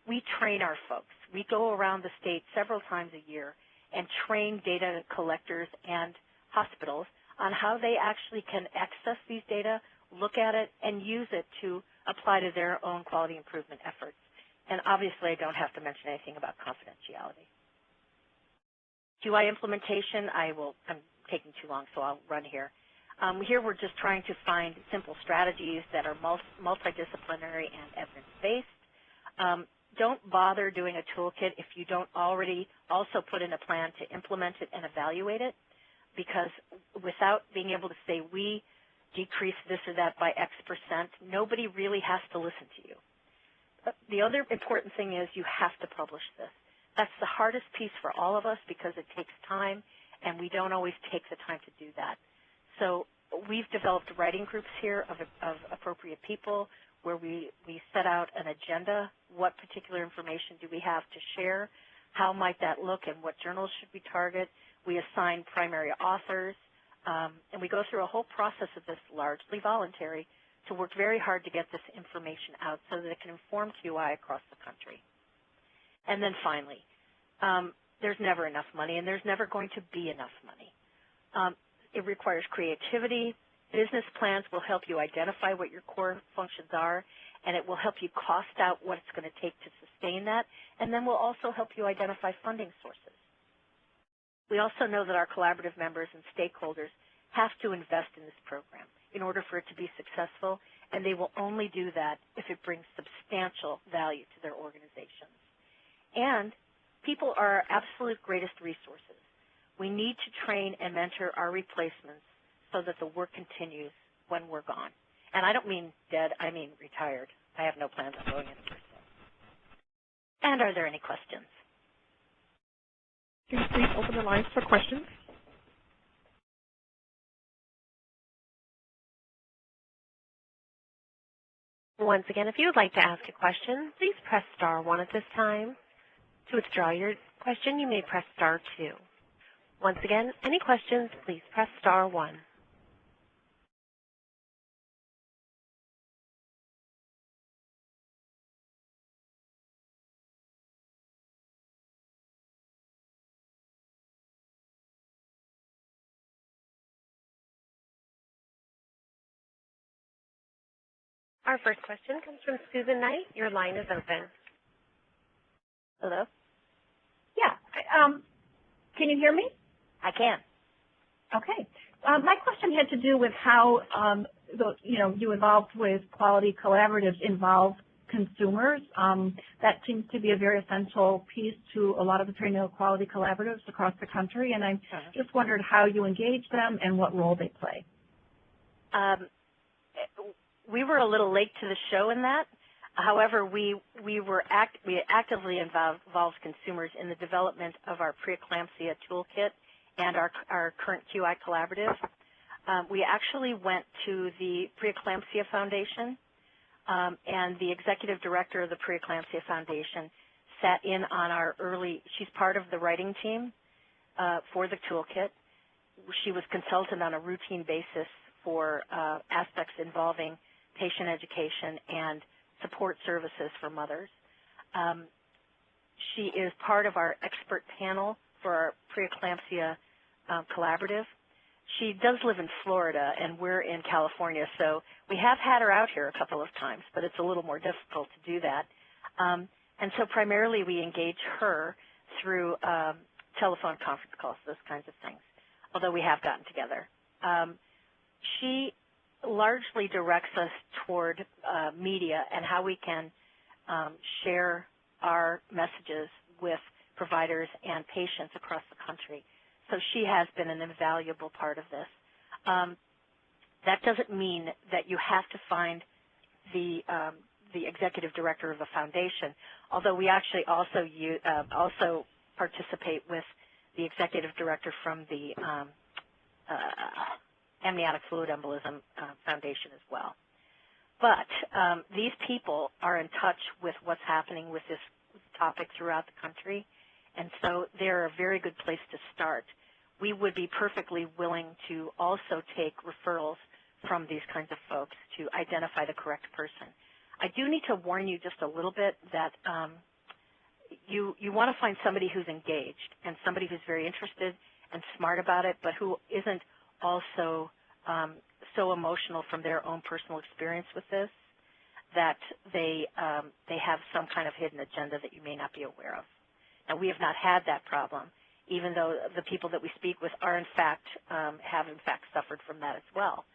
We train our folks. We go around the state several times a year and train data collectors and hospitals on how they actually can access these data, look at it, and use it to apply to their own quality improvement efforts. And obviously, I don't have to mention anything about confidentiality. QI implementation, I'm taking too long, so I'll run here. Here we're just trying to find simple strategies that are multidisciplinary and evidence-based. Don't bother doing a toolkit if you don't already also put in a plan to implement it and evaluate it, because without being able to say we decrease this or that by X%, nobody really has to listen to you. The other important thing is you have to publish this. That's the hardest piece for all of us because it takes time, and we don't always take the time to do that. So we've developed writing groups here of appropriate people where we set out an agenda. What particular information do we have to share? How might that look, and what journals should we target? We assign primary authors, and we go through a whole process of this, largely voluntary, to work very hard to get this information out so that it can inform QI across the country. And then finally, there's never enough money, and there's never going to be enough money. It requires creativity. Business plans will help you identify what your core functions are, and it will help you cost out what it's going to take to sustain that, and then will also help you identify funding sources. We also know that our collaborative members and stakeholders have to invest in this program in order for it to be successful, and they will only do that if it brings substantial value to their organizations. And people are our absolute greatest resources. We need to train and mentor our replacements so that the work continues when we're gone. And I don't mean dead, I mean retired. I have no plans on going anywhere soon. And are there any questions? Can you please open the lines for questions? Once again, if you would like to ask a question, please press *1 at this time. To withdraw your question, you may press *2. Once again, any questions, please press *1. Our first question comes from Susan Knight. Your line is open. Hello? Yeah. Can you hear me? I can. Okay. My question had to do with how, you involved with quality collaboratives involve consumers. That seems to be a very essential piece to a lot of the perinatal quality collaboratives across the country, and I just wondered how you engage them and what role they play. We were a little late to the show in that. However, we actively involved consumers in the development of our preeclampsia toolkit and our current QI collaborative. We actually went to the Preeclampsia Foundation, and the executive director of the Preeclampsia Foundation sat in on she's part of the writing team for the toolkit. She was consulted on a routine basis for aspects involving patient education and support services for mothers. She is part of our expert panel for our preeclampsia collaborative. She does live in Florida, and we're in California, so we have had her out here a couple of times, but it's a little more difficult to do that. And so primarily we engage her through telephone conference calls, those kinds of things, although we have gotten together. She largely directs us toward media and how we can share our messages with providers and patients across the country. So she has been an invaluable part of this. That doesn't mean that you have to find the executive director of a foundation, although we actually also participate with the executive director from the amniotic fluid embolism foundation as well. But these people are in touch with what's happening with this topic throughout the country, and so they're a very good place to start. We would be perfectly willing to also take referrals from these kinds of folks to identify the correct person. I do need to warn you just a little bit that you want to find somebody who's engaged and somebody who's very interested and smart about it, but who isn't also so emotional from their own personal experience with this that they have some kind of hidden agenda that you may not be aware of. Now, we have not had that problem, even though the people that we speak with are in fact have in fact suffered from that as well.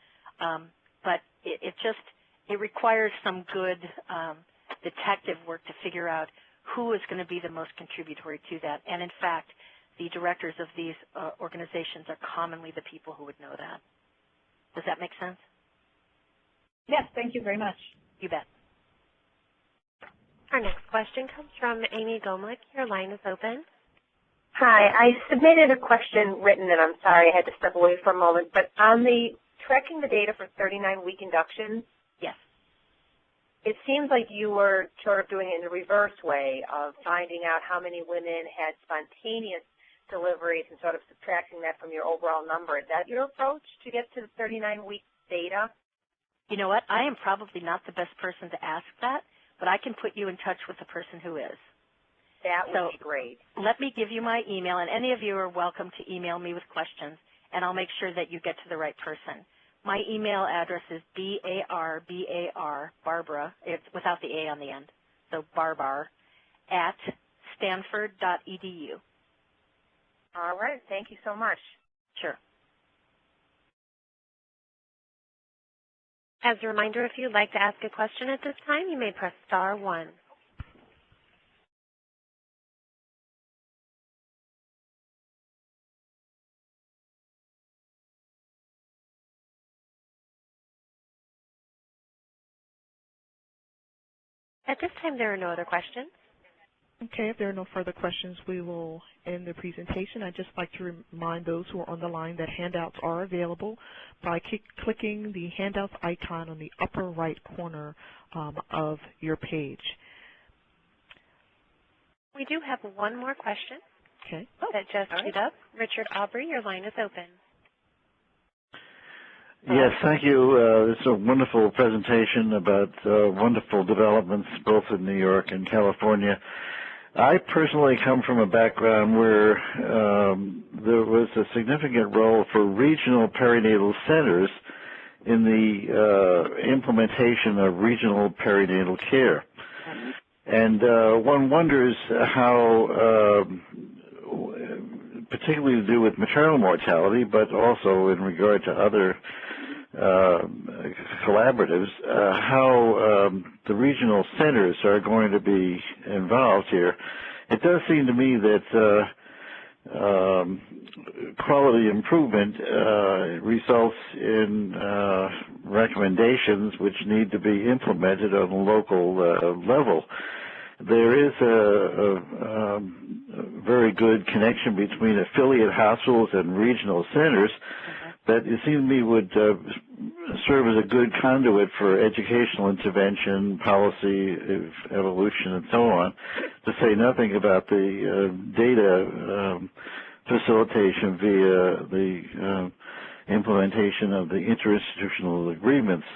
But it requires some good detective work to figure out who is going to be the most contributory to that. And in fact, the directors of these organizations are commonly the people who would know that. Does that make sense? Yes, thank you very much. You bet. Our next question comes from Amy Gomlick. Your line is open. Hi, I submitted a question written, and I'm sorry I had to step away for a moment, but on the tracking the data for 39-week inductions, yes, it seems like you were sort of doing it in the reverse way of finding out how many women had spontaneous deliveries and sort of subtracting that from your overall number. Is that your approach to get to the 39-week data? You know what? I am probably not the best person to ask that, but I can put you in touch with the person who is. That would be great. Let me give you my email, and any of you are welcome to email me with questions, and I'll make sure that you get to the right person. My email address is Barbara, it's without the A on the end, so barbar, at stanford.edu. All right. Thank you so much. Sure. As a reminder, if you'd like to ask a question at this time, you may press star 1. At this time, there are no other questions. Okay, if there are no further questions, we will end the presentation. I'd just like to remind those who are on the line that handouts are available by clicking the handouts icon on the upper right corner of your page. We do have one more question. Okay. That just queued up. Richard Aubrey, your line is open. Yes, thank you. It's a wonderful presentation about wonderful developments both in New York and California. I personally come from a background where there was a significant role for regional perinatal centers in the implementation of regional perinatal care. And one wonders how, particularly to do with maternal mortality, but also in regard to other collaboratives, how the regional centers are going to be involved here. It does seem to me that quality improvement results in recommendations which need to be implemented on a local level. There is a very good connection between affiliate hospitals and regional centers that it seems to me would serve as a good conduit for educational intervention, policy evolution, and so on, to say nothing about the data facilitation via the implementation of the interinstitutional agreements.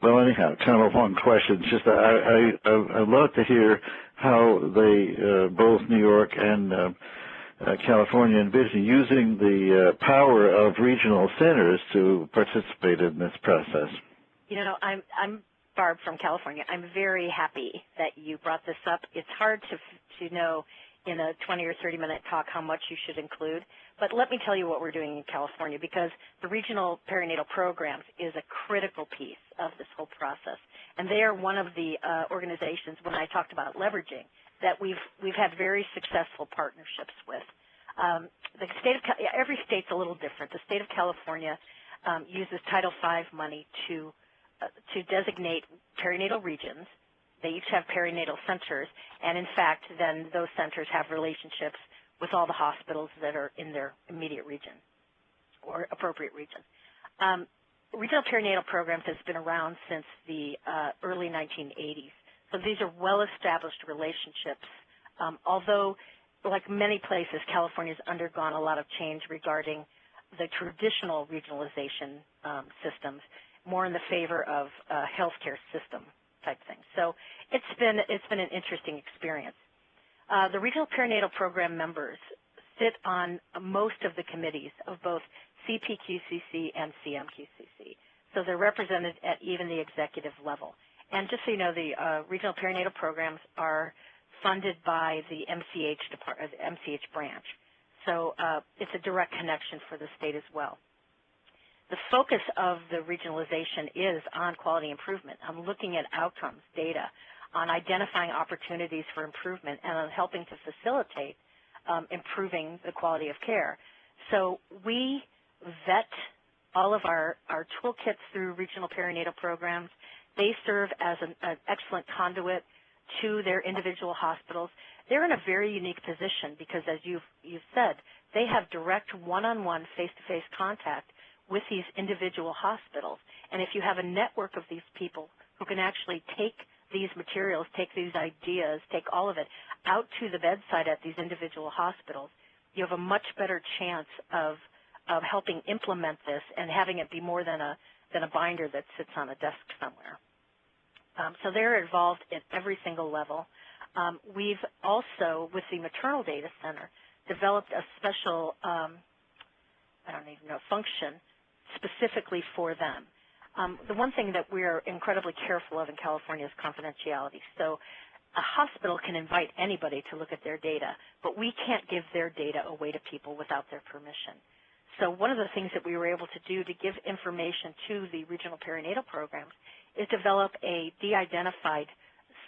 Well, anyhow, kind of a long question. Just I'd love to hear how they, both New York and California, envision using the power of regional centers to participate in this process. You know, I'm Barb from California. I'm very happy that you brought this up. It's hard to know in a 20 or 30-minute talk how much you should include, but let me tell you what we're doing in California, because the regional perinatal programs is a critical piece of this whole process, and they are one of the organizations, when I talked about leveraging, that we've had very successful partnerships with. Every state's a little different. The state of California uses Title V money to designate perinatal regions. They each have perinatal centers, and in fact, then those centers have relationships with all the hospitals that are in their immediate region or appropriate region. Regional perinatal programs has been around since the early 1980s. So these are well-established relationships, although, like many places, California's undergone a lot of change regarding the traditional regionalization systems, more in the favor of healthcare system type thing. So it's been an interesting experience. The regional perinatal program members sit on most of the committees of both CPQCC and CMQCC. So they're represented at even the executive level. And just so you know, the regional perinatal programs are funded by the MCH branch. So it's a direct connection for the state as well. The focus of the regionalization is on quality improvement, on looking at outcomes, data, on identifying opportunities for improvement, and on helping to facilitate improving the quality of care. So we vet all of our toolkits through regional perinatal programs. They serve as an excellent conduit to their individual hospitals. They're in a very unique position because, as you've said, they have direct one-on-one, face-to-face contact with these individual hospitals. And if you have a network of these people who can actually take these materials, take these ideas, take all of it out to the bedside at these individual hospitals, you have a much better chance of helping implement this and having it be more than a binder that sits on a desk somewhere. So they're involved at every single level. We've also, with the Maternal Data Center, developed a special, function specifically for them. The one thing that we're incredibly careful of in California is confidentiality. So a hospital can invite anybody to look at their data, but we can't give their data away to people without their permission. So one of the things that we were able to do to give information to the regional perinatal programs is develop a de-identified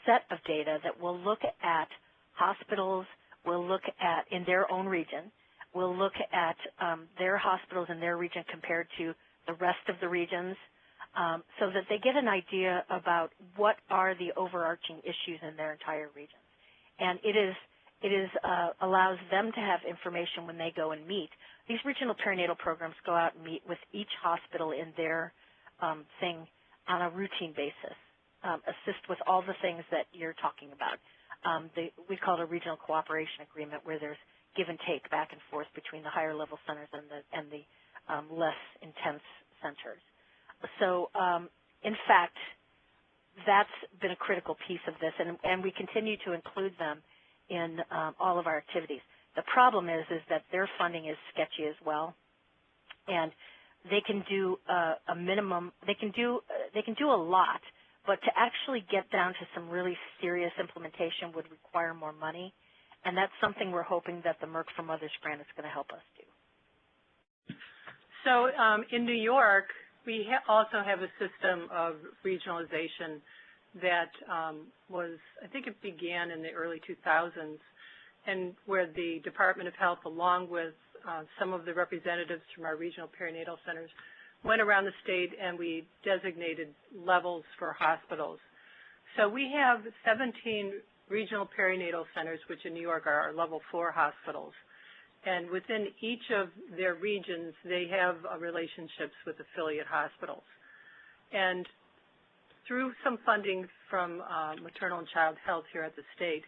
set of data that will look at hospitals, will look at in their own region, will look at their hospitals in their region compared to the rest of the regions, so that they get an idea about what are the overarching issues in their entire regions. And it allows them to have information when they go and meet. These regional perinatal programs go out and meet with each hospital in their thing on a routine basis, assist with all the things that you're talking about. We call it a regional cooperation agreement, where there's give and take back and forth between the higher level centers and the less intense centers. So, in fact, that's been a critical piece of this, and we continue to include them in all of our activities. The problem is that their funding is sketchy as well, and they can do a minimum. They can do a lot, but to actually get down to some really serious implementation would require more money, and that's something we're hoping that the Merck for Mothers grant is going to help us do. So in New York, we also have a system of regionalization that I think it began in the early 2000s, and where the Department of Health, along with some of the representatives from our regional perinatal centers, went around the state and we designated levels for hospitals. So we have 17 regional perinatal centers, which in New York are our level 4 hospitals. And within each of their regions, they have relationships with affiliate hospitals. And through some funding from maternal and child health here at the state,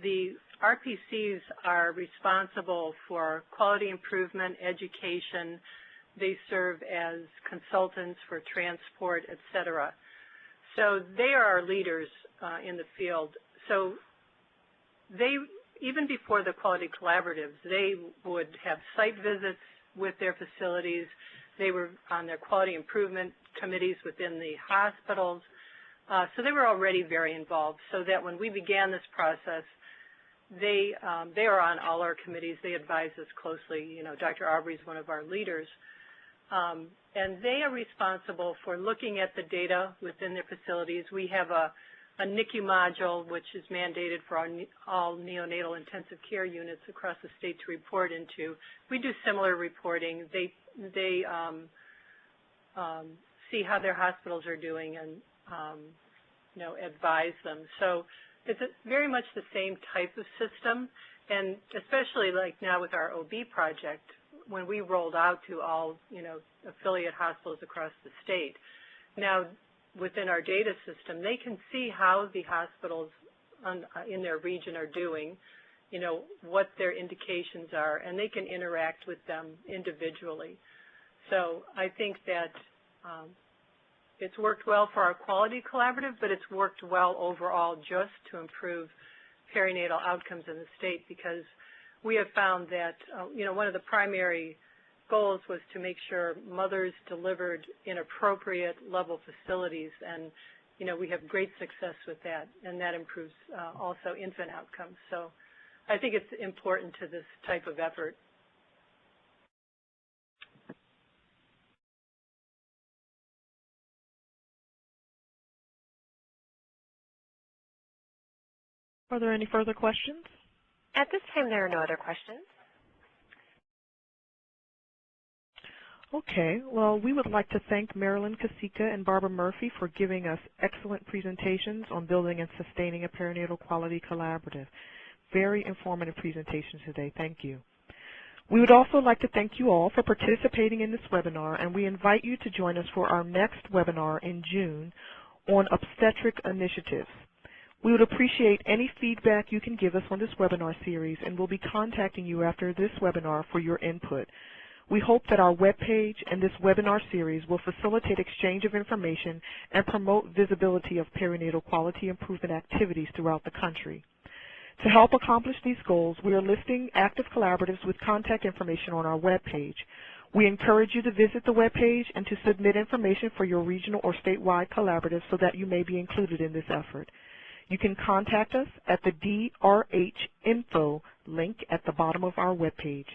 the RPCs are responsible for quality improvement, education. They serve as consultants for transport, et cetera. So they are our leaders in the field. So they, even before the quality collaboratives, they would have site visits with their facilities. They were on their quality improvement committees within the hospitals. So they were already very involved, so that when we began this process, they are on all our committees. They advise us closely. You know, Dr. Aubrey is one of our leaders. And they are responsible for looking at the data within their facilities. We have a NICU module, which is mandated for all neonatal intensive care units across the state to report into. We do similar reporting. They see how their hospitals are doing and you know, advise them. So it's very much the same type of system, and especially like now with our OB project, when we rolled out to all, you know, affiliate hospitals across the state. Now, within our data system, they can see how the hospitals in their region are doing, you know, what their indications are, and they can interact with them individually. So I think that it's worked well for our quality collaborative, but it's worked well overall just to improve perinatal outcomes in the state, because we have found that, you know, one of the primary goals was to make sure mothers delivered in appropriate level facilities, and, you know, we have great success with that, and that improves also infant outcomes. So I think it's important to this type of effort. Are there any further questions? At this time, there are no other questions. Okay, well, we would like to thank Marilyn Kasika and Barbara Murphy for giving us excellent presentations on building and sustaining a perinatal quality collaborative. Very informative presentations today. Thank you. We would also like to thank you all for participating in this webinar, and we invite you to join us for our next webinar in June on obstetric initiatives. We would appreciate any feedback you can give us on this webinar series, and we'll be contacting you after this webinar for your input. We hope that our webpage and this webinar series will facilitate exchange of information and promote visibility of perinatal quality improvement activities throughout the country. To help accomplish these goals, we are listing active collaboratives with contact information on our webpage. We encourage you to visit the webpage and to submit information for your regional or statewide collaborative so that you may be included in this effort. You can contact us at the DRH info link at the bottom of our webpage.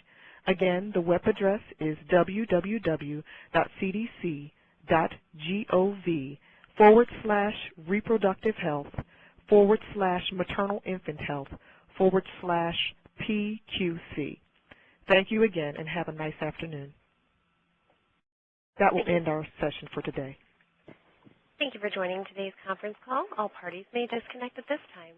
Again, the web address is www.cdc.gov/reproductive health/maternal infant health/PQC. Thank you again, and have a nice afternoon. That will end our session for today. Thank you for joining today's conference call. All parties may disconnect at this time.